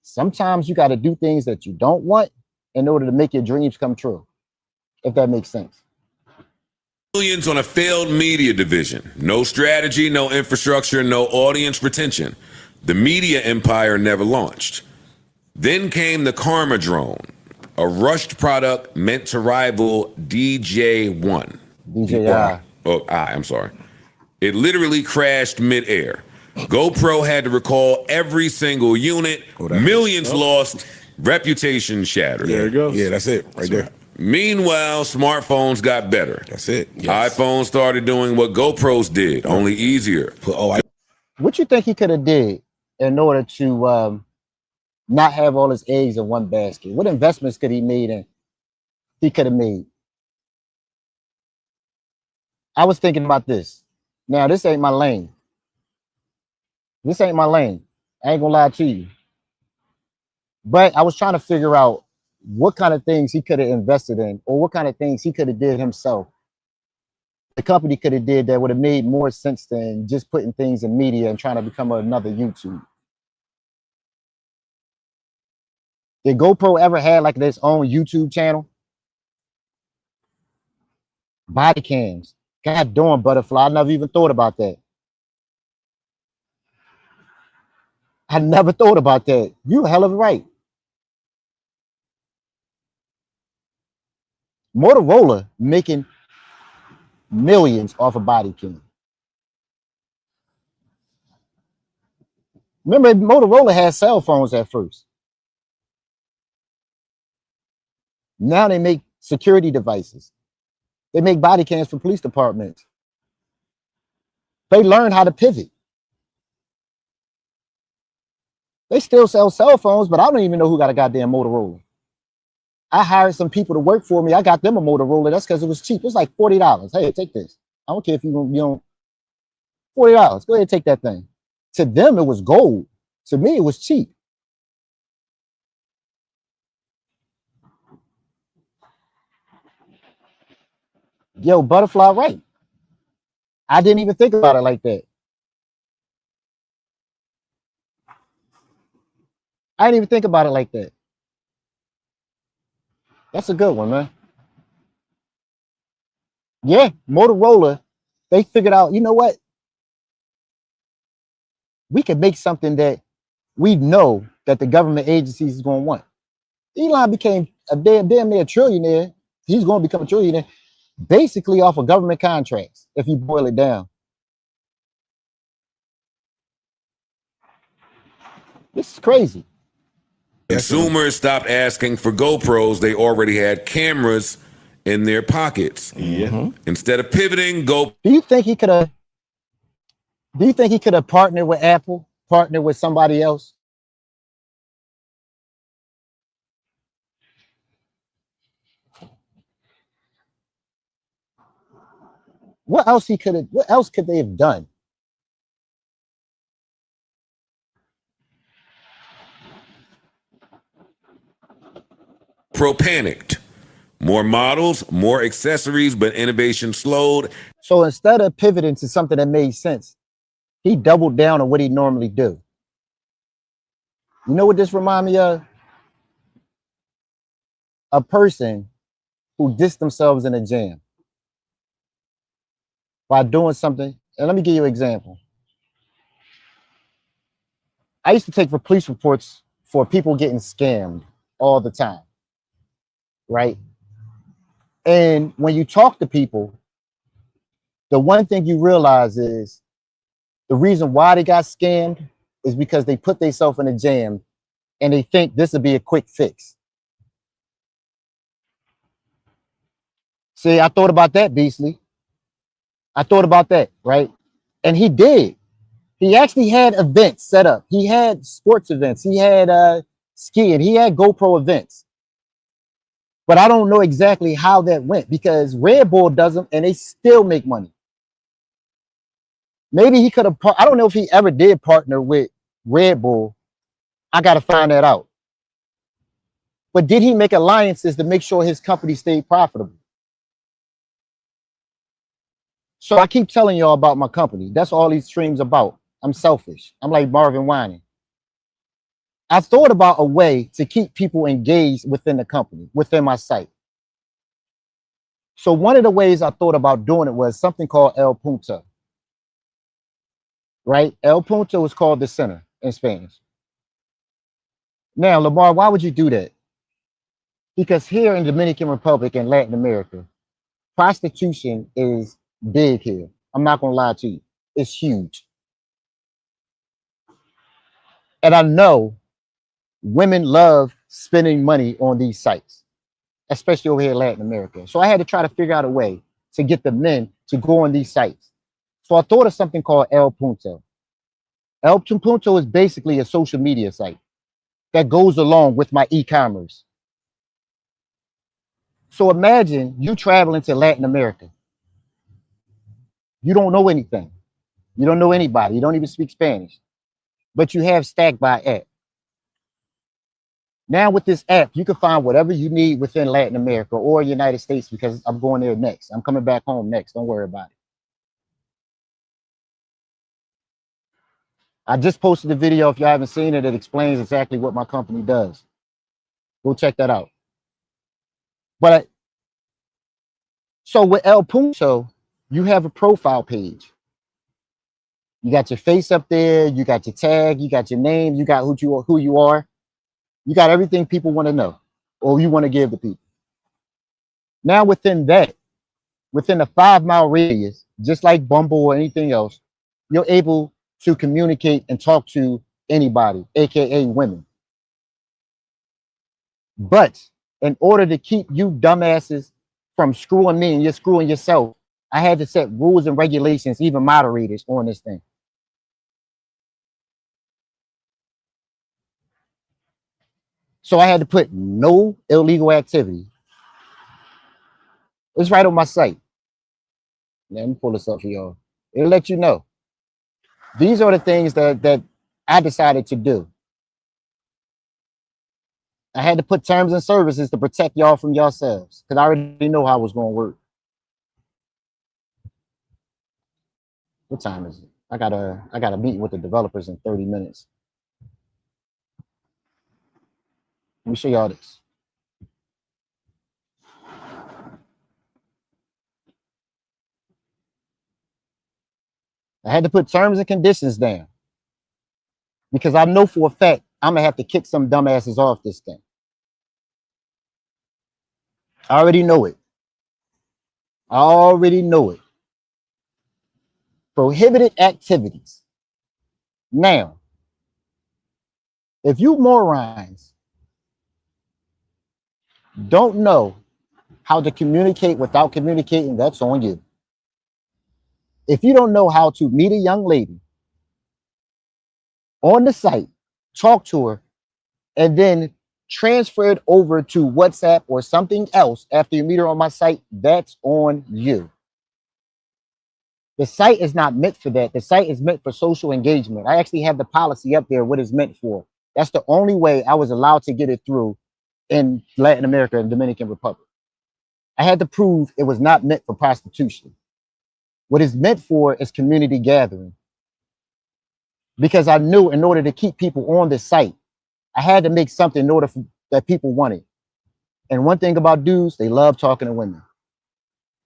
Sometimes you got to do things that you don't want in order to make your dreams come true, if that makes sense. Millions on a failed media division. No strategy, no infrastructure, no audience retention. The media empire never launched. Then came the Karma drone, a rushed product meant to rival DJ1. DJI. I'm sorry. It literally crashed midair. GoPro had to recall every single unit. Millions lost. Reputation shattered. There it goes. Yeah, that's it. Right there. Meanwhile, smartphones got better. That's it. Yes. iPhones started doing what GoPros did, only easier. What you think he could have did in order to not have all his eggs in one basket? What investments could he made in? He could have made. I was thinking about this. Now, this ain't my lane. This ain't my lane. I ain't gonna lie to you. But I was trying to figure out what kind of things he could have invested in or what kind of things he could have did himself. The company could have did that would have made more sense than just putting things in media and trying to become another YouTube. Did GoPro ever had like its own YouTube channel? Body cams. God darn, Butterfly. I never even thought about that. I never thought about that. You hell of a right. Motorola making millions off a body cam. Remember, Motorola had cell phones at first. Now they make security devices. They make body cams for police departments. They learned how to pivot. They still sell cell phones, but I don't even know who got a goddamn Motorola. I hired some people to work for me. I got them a Motorola. That's because it was cheap. It was like $40. Hey, take this. I don't care if you don't. $40. Go ahead and take that thing. To them, it was gold. To me, it was cheap. Yo, Butterfly, right. I didn't even think about it like that. I didn't even think about it like that. That's a good one, man. Yeah, Motorola, they figured out, you know what? We can make something that we know that the government agencies is going to want. Elon became a damn near trillionaire. He's going to become a trillionaire basically off of government contracts, if you boil it down. This is crazy. Consumers stopped asking for GoPros. They already had cameras in their pockets. Yeah. Instead of pivoting, Go. Do you think he could have? Do you think he could have partnered with Apple, partnered with somebody else? What else he could have? What else could they have done? Pro panicked. More models, more accessories, but innovation slowed. So instead of pivoting to something that made sense, he doubled down on what he normally do. You know what this remind me of? A person who dissed themselves in a jam by doing something. And let me give you an example. I used to take for police reports for people getting scammed all the time, right? And when you talk to people, the one thing you realize is the reason why they got scammed is because they put themselves in a jam and they think this would be a quick fix. See, I thought about that, Beastly. I thought about that, right? And he did. He actually had events set up. He had sports events. He had skiing. He had GoPro events. But I don't know exactly how that went because Red Bull does them and they still make money. Maybe he could have, I don't know if he ever did partner with Red Bull. I got to find that out. But did he make alliances to make sure his company stayed profitable? So I keep telling y'all about my company. That's all these streams about. I'm selfish. I'm like Marvin Winans. I thought about a way to keep people engaged within the company, within my site. So one of the ways I thought about doing it was something called El Punto. Right? El Punto is called the center in Spanish. Now, Lamar, why would you do that? Because here in Dominican Republic and Latin America, prostitution is big here. I'm not going to lie to you. It's huge. And I know women love spending money on these sites, especially over here in Latin America. So I had to try to figure out a way to get the men to go on these sites. So I thought of something called El Punto. El Punto is basically a social media site that goes along with my e-commerce. So imagine you traveling to Latin America. You don't know anything. You don't know anybody. You don't even speak Spanish. But you have Stack by app. Now with this app, you can find whatever you need within Latin America or United States because I'm going there next. I'm coming back home next. Don't worry about it. I just posted a video, if y'all haven't seen it, that explains exactly what my company does. Go check that out. But so with El Punto, you have a profile page. You got your face up there, you got your tag, you got your name, you got who you are. You got everything people want to know or you want to give to people. Now within that, within a 5-mile radius, just like Bumble or anything else, you're able to communicate and talk to anybody, aka women. But in order to keep you dumbasses from screwing me and you're screwing yourself, I had to set rules and regulations, even moderators on this thing. So I had to put no illegal activity. It's right on my site. Let me pull this up for y'all. It'll let you know. These are the things that I decided to do. I had to put terms and services to protect y'all from yourselves because I already know how it was going to work. What time is it? I got a meeting with the developers in 30 minutes. Let me show y'all this. I had to put terms and conditions down because I know for a fact I'm gonna have to kick some dumbasses off this thing. I already know it. I already know it. Prohibited activities. Now, if you morons don't know how to communicate without communicating, that's on you. If you don't know how to meet a young lady on the site, talk to her, and then transfer it over to WhatsApp or something else after you meet her on my site, that's on you. The site is not meant for that. The site is meant for social engagement. I actually have the policy up there, what it's meant for. That's the only way I was allowed to get it through in Latin America and Dominican Republic. I had to prove it was not meant for prostitution. What it's meant for is community gathering. Because I knew in order to keep people on this site, I had to make something in order for, that people wanted. And one thing about dudes, they love talking to women.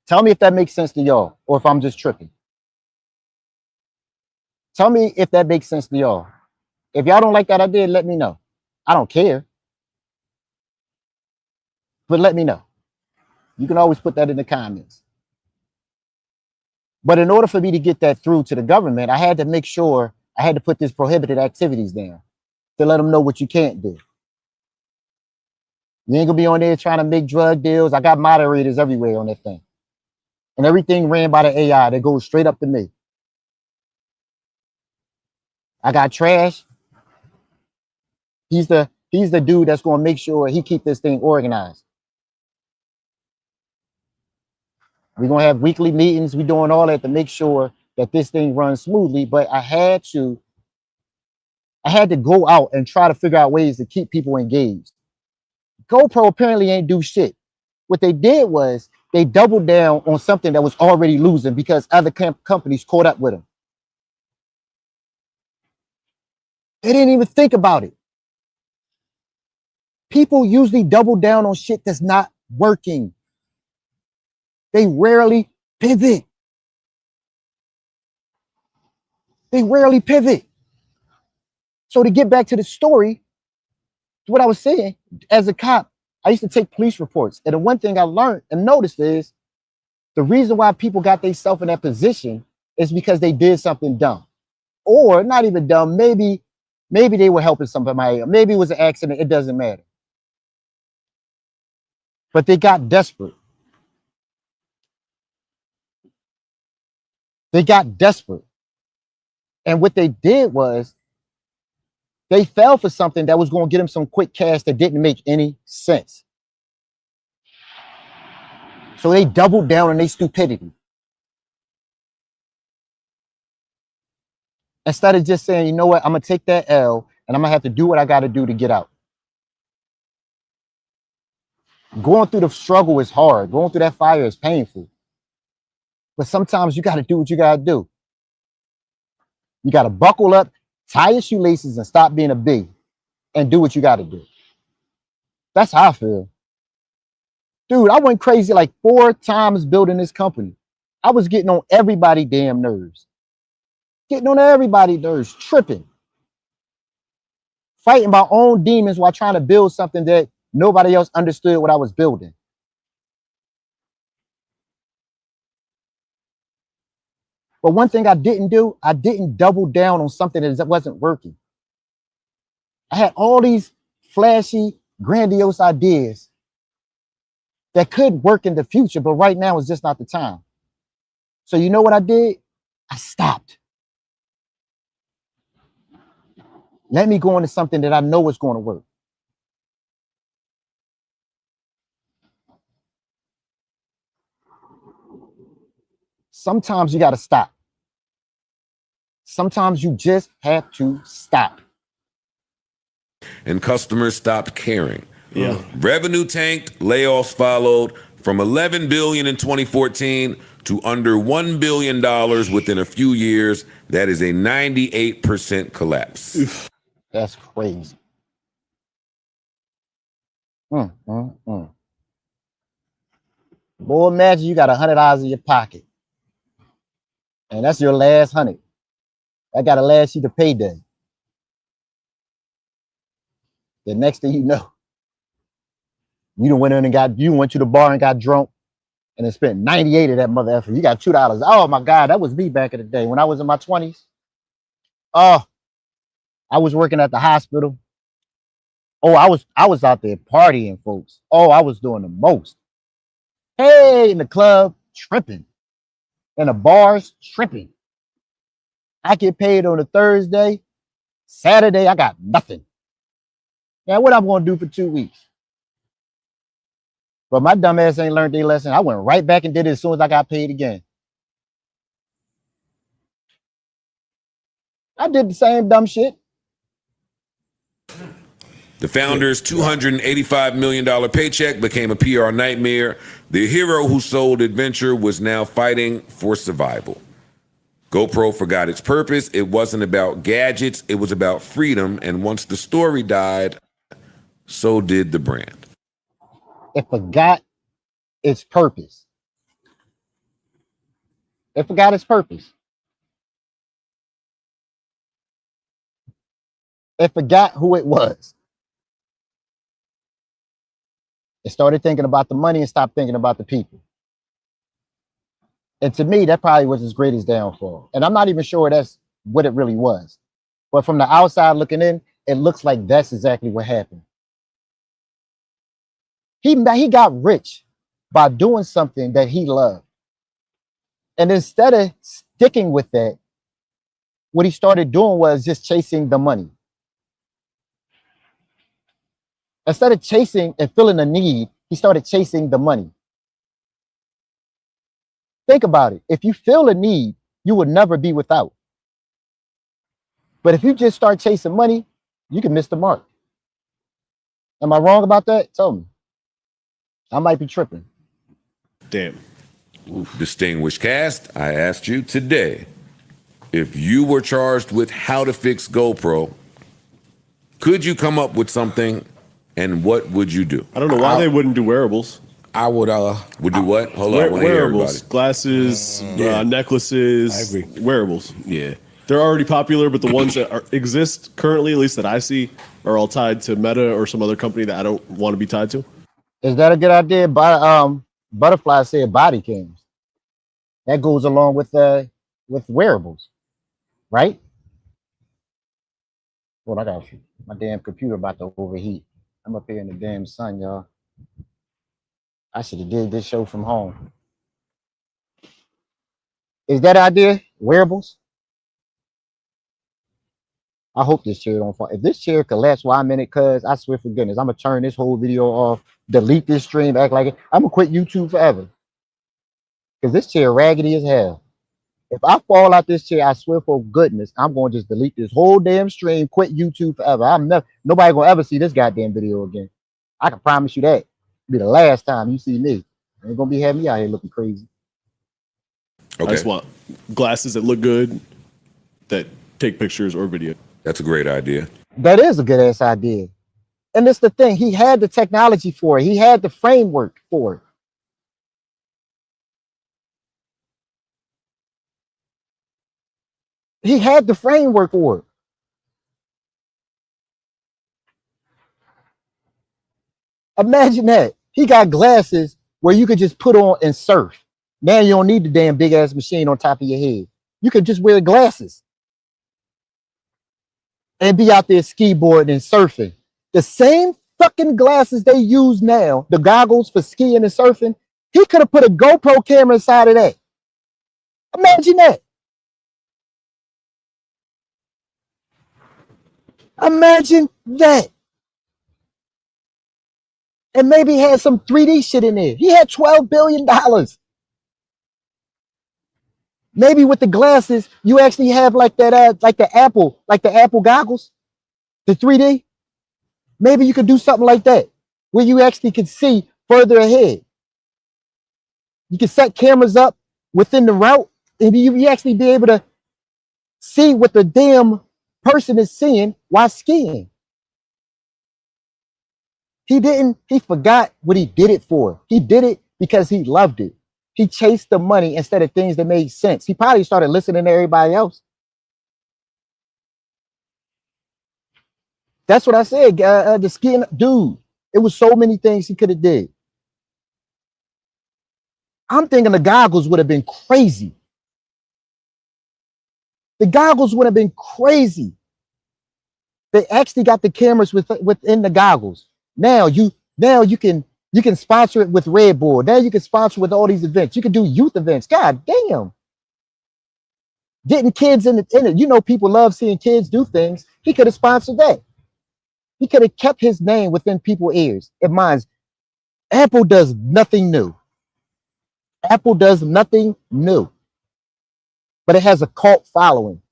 Tell me if that makes sense to y'all, or if I'm just tripping. Tell me if that makes sense to y'all. If y'all don't like that idea, let me know. I don't care. But let me know. You can always put that in the comments. But in order for me to get that through to the government, I had to make sure I had to put these prohibited activities down to let them know what you can't do. You ain't gonna be on there trying to make drug deals. I got moderators everywhere on that thing. And everything ran by the AI that goes straight up to me. I got Trash. He's the dude that's gonna make sure he keep this thing organized. We're gonna have weekly meetings. We're doing all that to make sure that this thing runs smoothly. But I had to go out and try to figure out ways to keep people engaged. GoPro apparently ain't do shit. What they did was they doubled down on something that was already losing because other companies caught up with them. They didn't even think about it. People usually double down on shit that's not working. They rarely pivot. So to get back to the story, what I was saying, as a cop, I used to take police reports. And the one thing I learned and noticed is the reason why people got themselves in that position is because they did something dumb. Or not even dumb, maybe they were helping somebody, maybe it was an accident, it doesn't matter. But they got desperate. And what they did was they fell for something that was going to get them some quick cash that didn't make any sense. So they doubled down on their stupidity. Instead of just saying, you know what, I'm going to take that L and I'm going to have to do what I got to do to get out. Going through the struggle is hard. Going through that fire is painful. But sometimes you got to do what you got to do. You got to buckle up, tie your shoelaces, and stop being a bee and do what you got to do. That's how I feel. Dude, I went crazy like 4 times building this company. I was getting on everybody's damn nerves. Tripping. Fighting my own demons while trying to build something that nobody else understood what I was building. But one thing I didn't do, I didn't double down on something that wasn't working. I had all these flashy, grandiose ideas that could work in the future, but right now is just not the time. So you know what I did? I stopped. Let me go into something that I know is going to work. Sometimes you got to stop. Sometimes you just have to stop. And customers stopped caring. Yeah. Revenue tanked, layoffs followed, From $11 billion in 2014 to under $1 billion within a few years. That is a 98% collapse. That's crazy. Boy, imagine you got $100 in your pocket, and that's your last 100. That gotta last you to payday. The next thing you know, you done went in and went to the bar and got drunk and then spent 98 of that mother effer. You got $2. Oh my God, that was me back in the day when I was in my 20s. Oh, I was working at the hospital. Oh, I was out there partying, folks. Oh, I was doing the most. Hey, in the club, tripping. In the bars, tripping. I get paid on a Thursday. Saturday, I got nothing. Now, what I'm gonna do for 2 weeks? But my dumb ass ain't learned their lesson. I went right back and did it as soon as I got paid again. I did the same dumb shit. The founder's $285 million paycheck became a PR nightmare. The hero who sold adventure was now fighting for survival. GoPro forgot its purpose. It wasn't about gadgets. It was about freedom. And once the story died, so did the brand. It forgot its purpose. It forgot its purpose. It forgot who it was. It started thinking about the money and stopped thinking about the people. And to me, that probably was his greatest downfall. And I'm not even sure that's what it really was. But from the outside looking in, it looks like that's exactly what happened. He got rich by doing something that he loved. And instead of sticking with that, what he started doing was just chasing the money. Instead of chasing and feeling a need, he started chasing the money. Think about it. If you feel a need, you will never be without. But if you just start chasing money, you can miss the mark. Am I wrong about that? Tell me. I might be tripping. Damn. Distinguished cast, I asked you today, if you were charged with how to fix GoPro, could you come up with something, and what would you do? I don't know why they wouldn't do wearables. I would do what? Hold on, I want to hear wearables, everybody. glasses, necklaces, wearables. Yeah. They're already popular, but the ones that exist currently, at least that I see, are all tied to Meta or some other company that I don't want to be tied to. Is that a good idea? Butterfly said body cams. That goes along with wearables, right? Well, I got my damn computer about to overheat. I'm up here in the damn sun, y'all. I should have did this show from home. Is that idea? Wearables? I hope this chair don't fall. If this chair collapse while I'm in it, cuz I swear for goodness, I'm gonna turn this whole video off, delete this stream, act like it. I'm gonna quit YouTube forever. Because this chair raggedy as hell. If I fall out this chair, I swear for goodness, I'm gonna just delete this whole damn stream, quit YouTube forever. Nobody gonna ever see this goddamn video again. I can promise you that. It'll be the last time you see me. Ain't gonna be having me out here looking crazy. Okay. I just want glasses that look good, that take pictures or video. That's a great idea. That is a good ass idea. And it's the thing, he had the technology for it. He had the framework for it. He had the framework for it. Imagine that. He got glasses where you could just put on and surf. Now you don't need the damn big ass machine on top of your head. You could just wear glasses and be out there ski boarding and surfing. The same fucking glasses they use now, the goggles for skiing and surfing, he could have put a GoPro camera inside of that. Imagine that. Imagine that. And maybe he had some 3D shit in there. He had $12 billion. Maybe with the glasses, you actually have like that, like the Apple goggles, the 3D. Maybe you could do something like that, where you actually could see further ahead. You can set cameras up within the route, and you actually be able to see what the damn person is seeing while skiing. He forgot what he did it for. He did it because he loved it. He chased the money instead of things that made sense. He probably started listening to everybody else. That's what I said. The skiing, dude, it was so many things he could have did. I'm thinking the goggles would have been crazy. The goggles would have been crazy. They actually got the cameras within the goggles. Now you can sponsor it with Red Bull. Now you can sponsor with all these events. You can do youth events. God damn. Getting kids in it. You know, people love seeing kids do things. He could have sponsored that. He could have kept his name within people's ears and minds. Apple does nothing new. Apple does nothing new. But it has a cult following.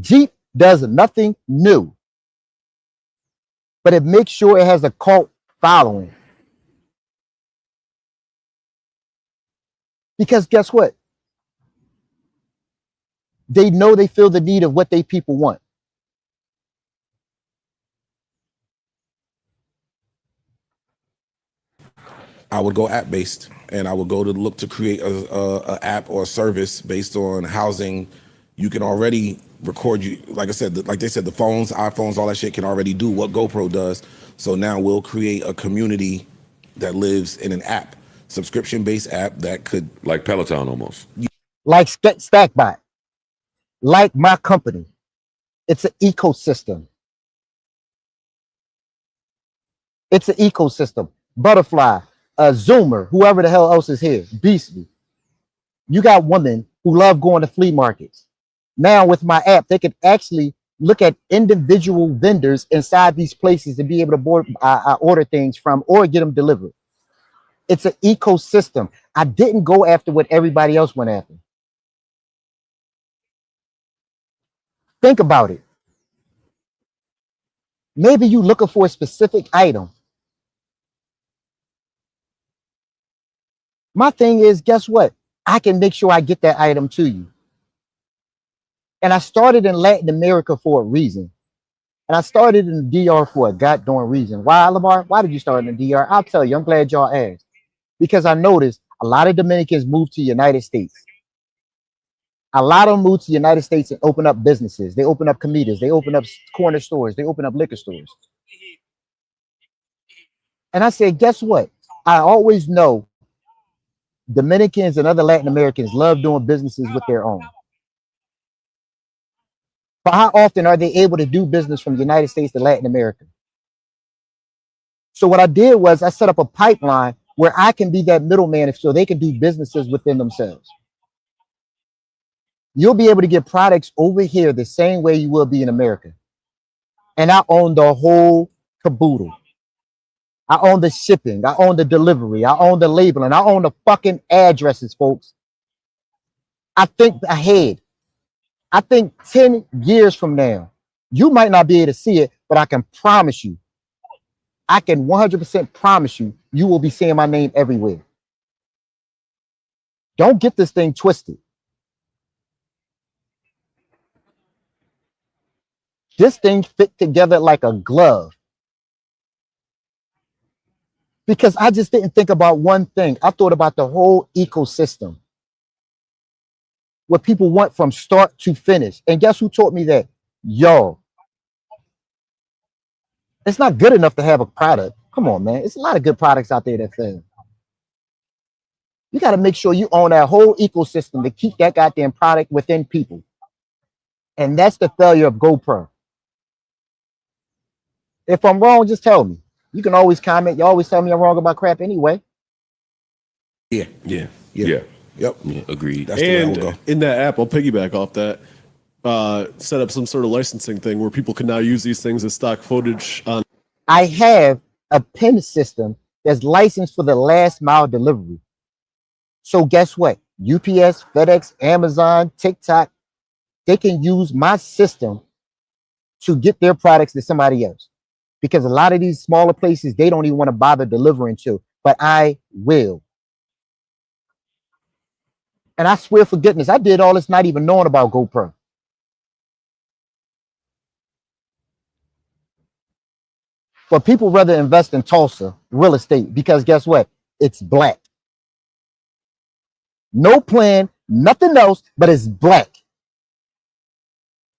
Jeep does nothing new. But it makes sure it has a cult following. Because guess what? They know they feel the need of what they people want. I would go app based, and I would go to look to create a app or a service based on housing. You can already record you, like I said, like they said, the phones, iPhones, all that shit can already do what GoPro does. So now we'll create a community that lives in an app, subscription based app that could, like Peloton almost, like Stackbot, like my company. It's an ecosystem. It's an ecosystem. Butterfly, Zoomer, whoever the hell else is here, Beastly. You got women who love going to flea markets. Now with my app, they can actually look at individual vendors inside these places and be able to order things from or get them delivered. It's an ecosystem. I didn't go after what everybody else went after. Think about it. Maybe you're looking for a specific item. My thing is, guess what? I can make sure I get that item to you. And I started in Latin America for a reason. And I started in the DR for a goddamn reason. Why, Lamar? Why did you start in the DR? I'll tell you. I'm glad y'all asked. Because I noticed a lot of Dominicans moved to the United States. A lot of them moved to the United States and open up businesses. They open up comidas. They open up corner stores. They open up liquor stores. And I said, guess what? I always know Dominicans and other Latin Americans love doing businesses with their own. But how often are they able to do business from the United States to Latin America? So what I did was I set up a pipeline where I can be that middleman so they can do businesses within themselves. You'll be able to get products over here the same way you will be in America. And I own the whole caboodle. I own the shipping. I own the delivery. I own the labeling. I own the fucking addresses, folks. I think ahead. I think 10 years from now, you might not be able to see it, but I can promise you, I can 100% promise you, you will be seeing my name everywhere. Don't get this thing twisted. This thing fit together like a glove. Because I just didn't think about one thing. I thought about the whole ecosystem. What people want from start to finish. And guess who taught me that? Yo. It's not good enough to have a product. Come on, man. It's a lot of good products out there that fail. You got to make sure you own that whole ecosystem to keep that goddamn product within people. And that's the failure of GoPro. If I'm wrong, just tell me. You can always comment. You always tell me I'm wrong about crap anyway. Yeah. Yeah. Yep. Yeah, agreed. That's the way I would And go. in that app, I'll piggyback off that. Set up some sort of licensing thing where people can now use these things as stock footage on. I have a PIN system that's licensed for the last mile delivery. So guess what? UPS, FedEx, Amazon, TikTok, they can use my system to get their products to somebody else. Because a lot of these smaller places, they don't even want to bother delivering to, but I will. And I swear for goodness, I did all this not even knowing about GoPro. But people rather invest in Tulsa real estate because guess what? It's black. No plan, nothing else, but it's black.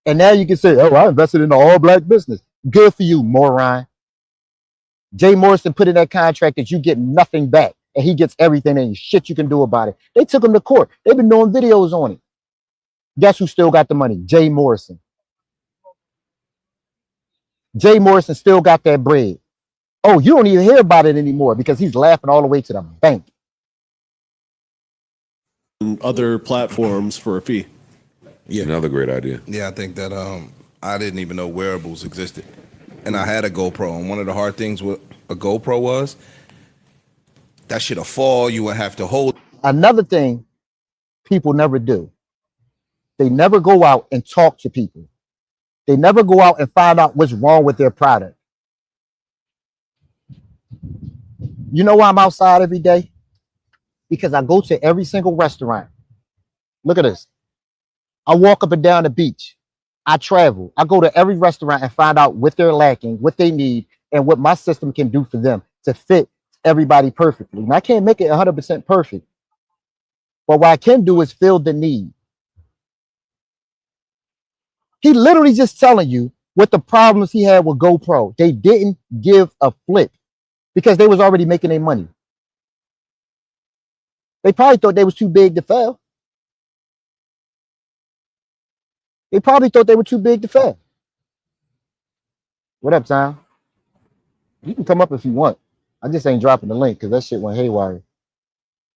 And now you can say, oh, I invested in an all black business. Good for you, moron. Jay Morrison put in that contract that you get nothing back and he gets everything and shit you can do about it. They took him to court. They've been doing videos on it. Guess who still got the money? Jay Morrison. Jay Morrison still got that bread. Oh, you don't even hear about it anymore because he's laughing all the way to the bank. Other platforms for a fee. Yeah, another great idea. Yeah, I think that I didn't even know wearables existed, and I had a GoPro. And one of the hard things with a GoPro was that shit'll fall. You would have to hold. Another thing people never do. They never go out and talk to people. They never go out and find out what's wrong with their product. You know why I'm outside every day? Because I go to every single restaurant. Look at this. I walk up and down the beach. I travel. I go to every restaurant and find out what they're lacking, what they need, and what my system can do for them to fit everybody perfectly. And I can't make it 100% perfect. But what I can do is fill the need. He literally just telling you what the problems he had with GoPro. They didn't give a flip because they was already making their money. They probably thought they was too big to fail. They probably thought they were too big to fail. What up, Tom? You can come up if you want. I just ain't dropping the link because that shit went haywire.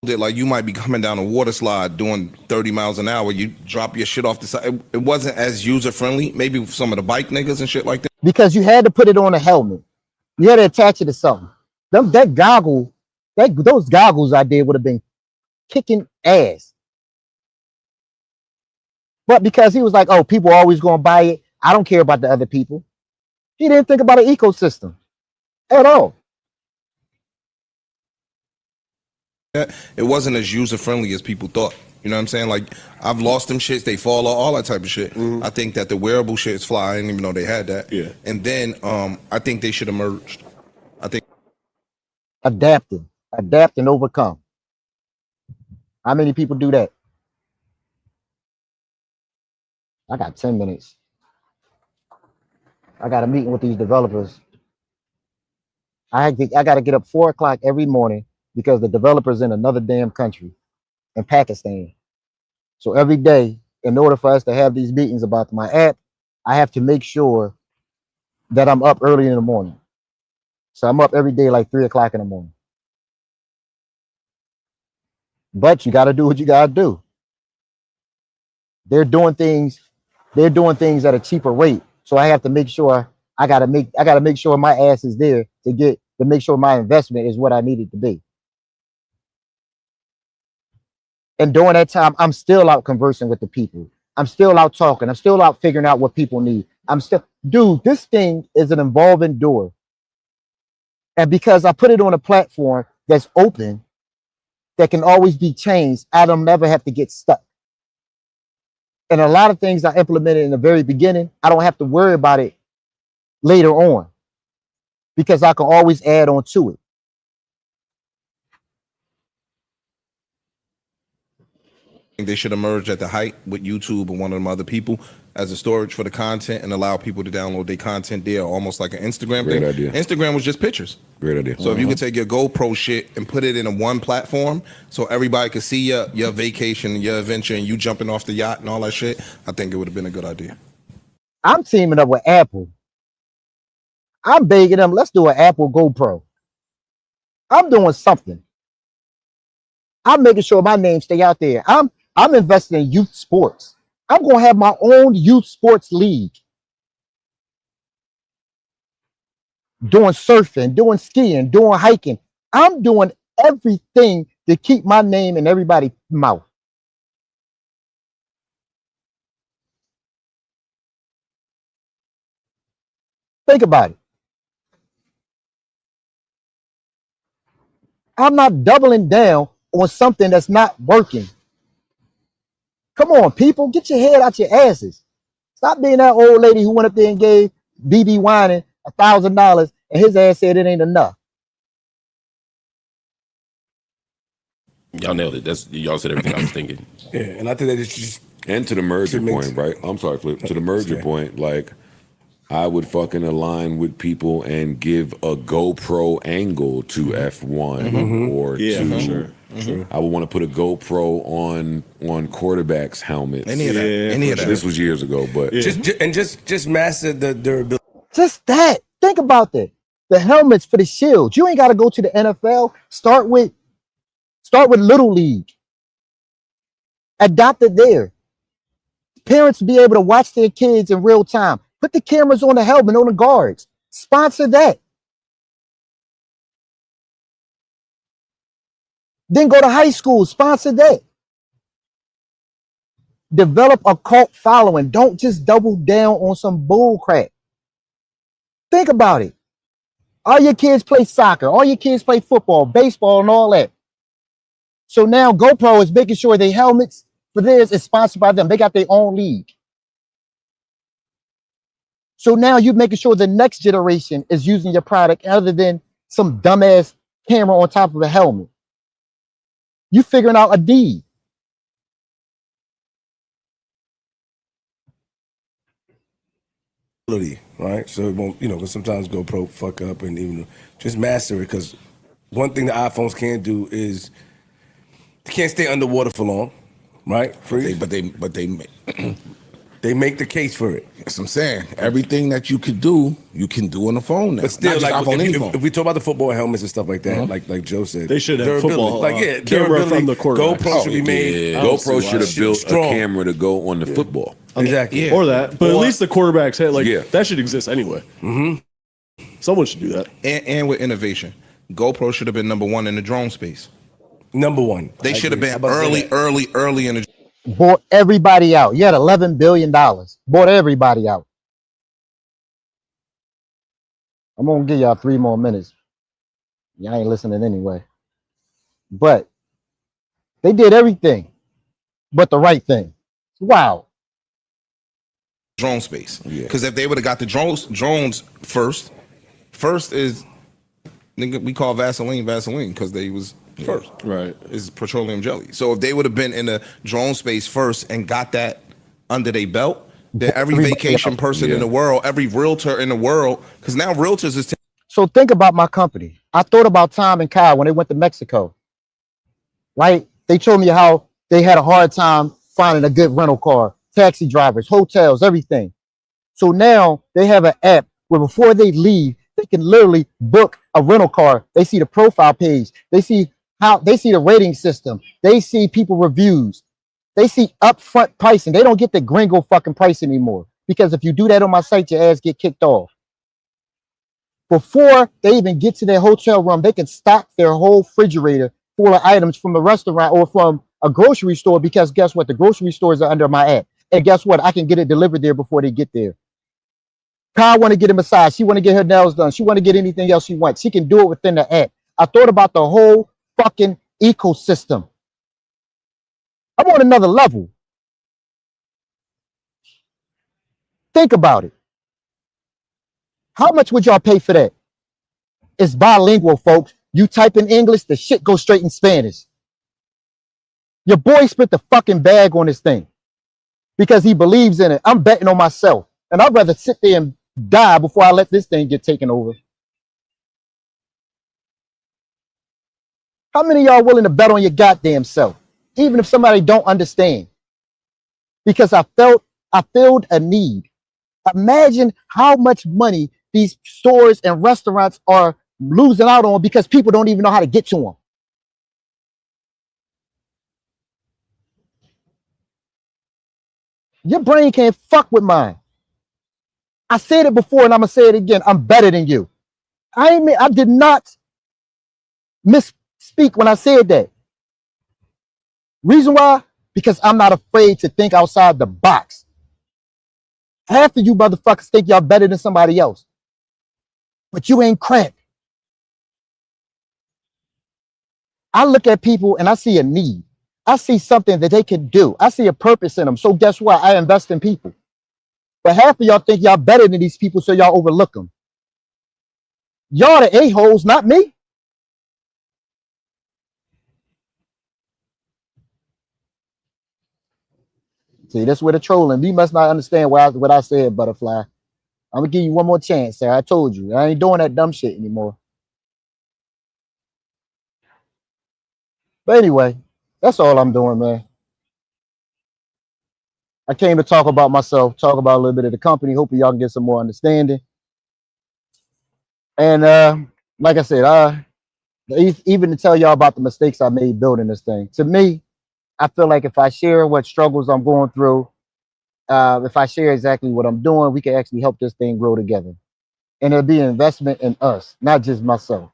Like you might be coming down a water slide doing 30 miles an hour. You drop your shit off the side. It wasn't as user friendly. Maybe some of the bike niggas and shit like that. Because you had to put it on a helmet. You had to attach it to something. Those goggles I did would have been kicking ass. But because he was like, oh, people are always going to buy it. I don't care about the other people. He didn't think about an ecosystem at all. It wasn't as user friendly as people thought. You know what I'm saying? Like I've lost them shits, they fall off, all that type of shit. I think that the wearable shit is fly. I didn't even know they had that. Yeah. And then I think they should have merged. I think Adapt and overcome. How many people do that? I got 10 minutes. I got a meeting with these developers. I got to get up 4 o'clock every morning because the developer's in another damn country, in Pakistan. So every day, in order for us to have these meetings about my app, I have to make sure that I'm up early in the morning. So I'm up every day like 3 o'clock in the morning. But you got to do what you got to do. They're doing things at a cheaper rate. So I have to make sure I gotta make sure my ass is there to make sure my investment is what I need it to be. And during that time, I'm still out conversing with the people. I'm still out talking. I'm still out figuring out what people need. Dude, this thing is an evolving door. And because I put it on a platform that's open, that can always be changed, I don't never have to get stuck. And a lot of things I implemented in the very beginning, I don't have to worry about it later on because I can always add on to it. they should have merged at the height with YouTube and one of them other people as a storage for the content and allow people to download their content there, almost like an Instagram Great thing. idea. Instagram was just pictures. Great idea. So if you could take your GoPro shit and put it in a one platform so everybody could see your vacation, your adventure, and you jumping off the yacht and all that shit, I think it would have been a good idea. I'm teaming up with Apple. I'm begging them, let's do an Apple GoPro. I'm doing something. I'm making sure my name stay out there. I'm investing in youth sports. I'm going to have my own youth sports league. Doing surfing, doing skiing, doing hiking. I'm doing everything to keep my name in everybody's mouth. Think about it. I'm not doubling down on something that's not working. Come on, people, get your head out your asses. Stop being that old lady who went up there and gave BB Whining $1,000 and his ass said it ain't enough. Y'all nailed it. Y'all said everything I was thinking. Yeah, and I think that it's just And to the merger point, right? I'm sorry, Flip. To the merger point, like I would fucking align with people and give a GoPro angle to F1 or to. For sure. I would want to put a GoPro on quarterbacks' helmets. Any of that. Any of that. This was years ago, but Just master the durability. Just that. Think about that. The helmets for the shields. You ain't got to go to the NFL. Start with Little League. Adopt it there. Parents be able to watch their kids in real time. Put the cameras on the helmet, on the guards. Sponsor that. Then go to high school. Sponsor that. Develop a cult following. Don't just double down on some bull crap. Think about it. All your kids play soccer. All your kids play football, baseball, and all that. So now GoPro is making sure their helmets for theirs is sponsored by them. They got their own league. So now you're making sure the next generation is using your product other than some dumbass camera on top of a helmet. You figuring out a deed. Right, so it won't, because sometimes GoPro fuck up, and even just master it. Because one thing the iPhones can't do is they can't stay underwater for long, right? But they They make the case for it. That's what I'm saying. Everything that you could do, you can do on the phone now. But still, Not just like iPhone, any if phone. we talk about the football helmets and stuff like that, like Joe said, They should have durability. football Like camera from the quarterback. GoPro should be made. GoPro should have built Strong. a camera to go on the football. Exactly. Or that. But at least the quarterback's head, Yeah. that should exist anyway. Someone should do that. And with innovation, GoPro should have been number one in the drone space. Number one. They should have been early in the. Bought everybody out. You had $11 billion. Bought everybody out. I'm going to give y'all 3 more minutes. Y'all ain't listening anyway. But they did everything but the right thing. Wow. Drone space. Because if they would have got the drones first is, nigga, we call Vaseline because they was first. Right. Is petroleum jelly. So if they would have been in the drone space first and got that under their belt, then every vacation person in the world, every realtor in the world, because now realtors is. So think about my company. I thought about Tom and Kyle when they went to Mexico. Right? They told me how they had a hard time finding a good rental car, taxi drivers, hotels, everything. So now they have an app where before they leave, they can literally book a rental car. They see the profile page. They see the rating system. They see people reviews. They see upfront pricing. They don't get the gringo fucking price anymore. Because if you do that on my site, your ass get kicked off. Before they even get to their hotel room, they can stock their whole refrigerator full of items from the restaurant or from a grocery store, because guess what? The grocery stores are under my app. And guess what? I can get it delivered there before they get there. Kyle want to get a massage. She want to get her nails done. She want to get anything else she wants. She can do it within the app. I thought about the whole fucking ecosystem. I'm on another level. Think about it. How much would y'all pay for that? It's bilingual, folks. You type in English, the shit goes straight in Spanish. Your boy spent the fucking bag on this thing because he believes in it. I'm betting on myself. And I'd rather sit there and die before I let this thing get taken over. How many of y'all willing to bet on your goddamn self? Even if somebody don't understand. Because I filled a need. Imagine how much money these stores and restaurants are losing out on because people don't even know how to get to them. Your brain can't fuck with mine. I said it before and I'm gonna say it again. I'm better than you. I did not misspeak when I said that. Reason why? Because I'm not afraid to think outside the box. Half of you motherfuckers think y'all better than somebody else. But you ain't crap. I look at people and I see a need. I see something that they can do. I see a purpose in them. So guess what? I invest in people. But half of y'all think y'all better than these people, so y'all overlook them. Y'all the a-holes, not me. See, that's where the trolling. You must not understand what I said, Butterfly. I'm gonna give you one more chance, sir. I told you. I ain't doing that dumb shit anymore. But anyway, that's all I'm doing, man. I came to talk about myself, talk about a little bit of the company. Hopefully y'all can get some more understanding. And like I said, even to tell y'all about the mistakes I made building this thing. To me, I feel like if I share what struggles I'm going through, if I share exactly what I'm doing, we can actually help this thing grow together. And it'll be an investment in us, not just myself.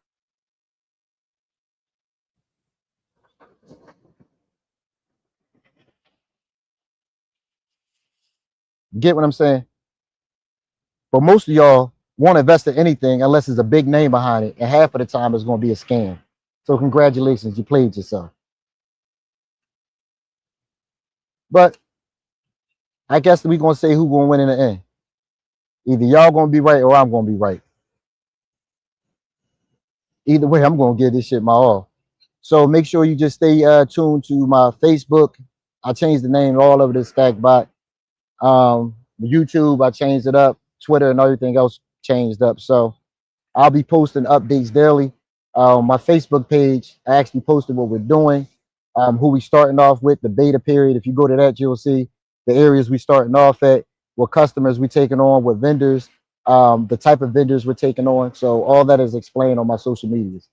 Get what I'm saying? But most of y'all won't invest in anything unless there's a big name behind it. And half of the time it's going to be a scam. So congratulations, you played yourself. But I guess we're going to say who's going to win in the end. Either y'all going to be right or I'm going to be right. Either way, I'm going to give this shit my all. So make sure you just stay tuned to my Facebook. I changed the name all over this Stackbot. YouTube, I changed it up. Twitter and everything else changed up. So I'll be posting updates daily. My Facebook page, I actually posted what we're doing, who we starting off with, the beta period. If you go to that, you'll see the areas we starting off at, what customers we taking on, what vendors, the type of vendors we're taking on. So all that is explained on my social medias.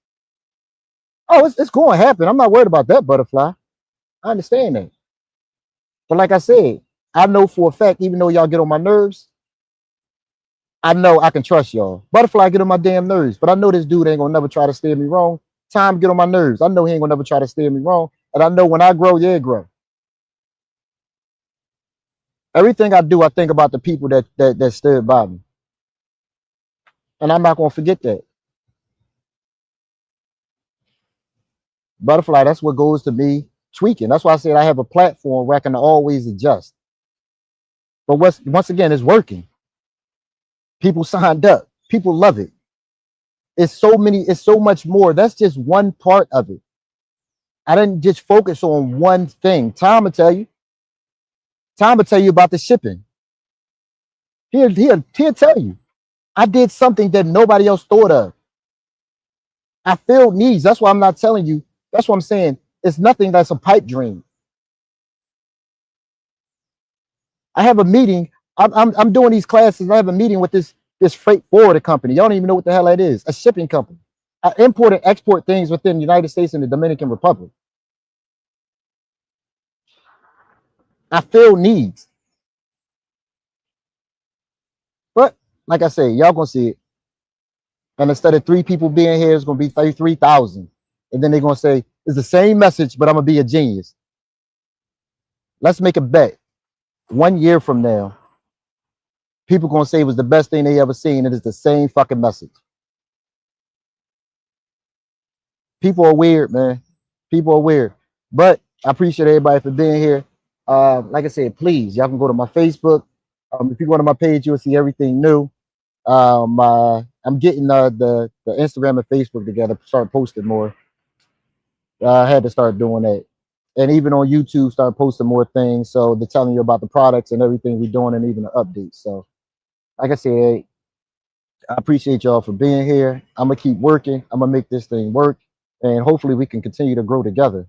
Oh, it's going to happen. I'm not worried about that, Butterfly. I understand that. But like I said, I know for a fact, even though y'all get on my nerves, I know I can trust y'all. Butterfly get on my damn nerves, but I know this dude ain't gonna never try to steer me wrong. Time get on my nerves. I know he ain't gonna never try to steer me wrong. And I know when I grow, yeah, grow. Everything I do, I think about the people that stood by me. And I'm not gonna forget that. Butterfly, that's what goes to me tweaking. That's why I said I have a platform where I can always adjust. But once again, it's working. People signed up. People love it. It's so much more. That's just one part of it. I didn't just focus on one thing. Tom will tell you. Tom will tell you about the shipping. He'll tell you. I did something that nobody else thought of. I filled needs. That's why I'm not telling you. That's what I'm saying. It's nothing that's a pipe dream. I have a meeting. I'm doing these classes. I have a meeting with this freight forwarder company. Y'all don't even know what the hell that is. A shipping company. I import and export things within the United States and the Dominican Republic. I fill needs. But like I say, y'all gonna see it. And instead of 3 people being here, it's gonna be 33,000. And then they're gonna say it's the same message, but I'm gonna be a genius. Let's make a bet. 1 year from now, people gonna say it was the best thing they ever seen. It is the same fucking message. People are weird, man. People are weird. But I appreciate everybody for being here. Like I said, please, y'all can go to my Facebook. If you go to my page, you'll see everything new. I'm getting the Instagram and Facebook together, start posting more. I had to start doing that. And even on YouTube, start posting more things. So they're telling you about the products and everything we're doing and even the updates. So like I said, I appreciate y'all for being here. I'm gonna keep working. I'm gonna make this thing work. And hopefully we can continue to grow together.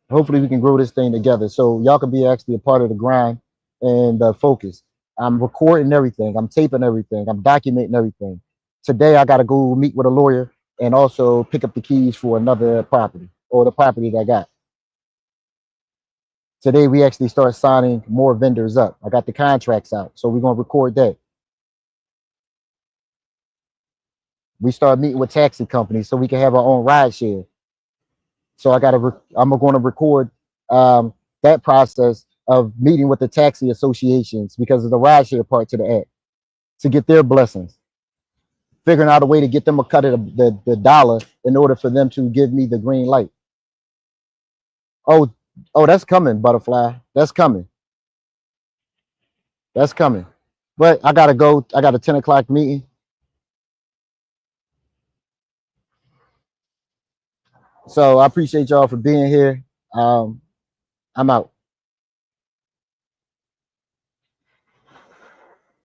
Hopefully we can grow this thing together. So y'all can be actually a part of the grind and focus. I'm recording everything. I'm taping everything. I'm documenting everything. Today I got to go meet with a lawyer and also pick up the keys for another property or the property that I got. Today we actually start signing more vendors up. I got the contracts out, so we're gonna record that. We start meeting with taxi companies so we can have our own ride share. So I'm going to record that process of meeting with the taxi associations because of the rideshare part to the app to get their blessings. Figuring out a way to get them a cut of the dollar in order for them to give me the green light. Oh, that's coming, Butterfly. That's coming. That's coming. But I gotta go. I got a 10 o'clock meeting. So I appreciate y'all for being here. I'm out.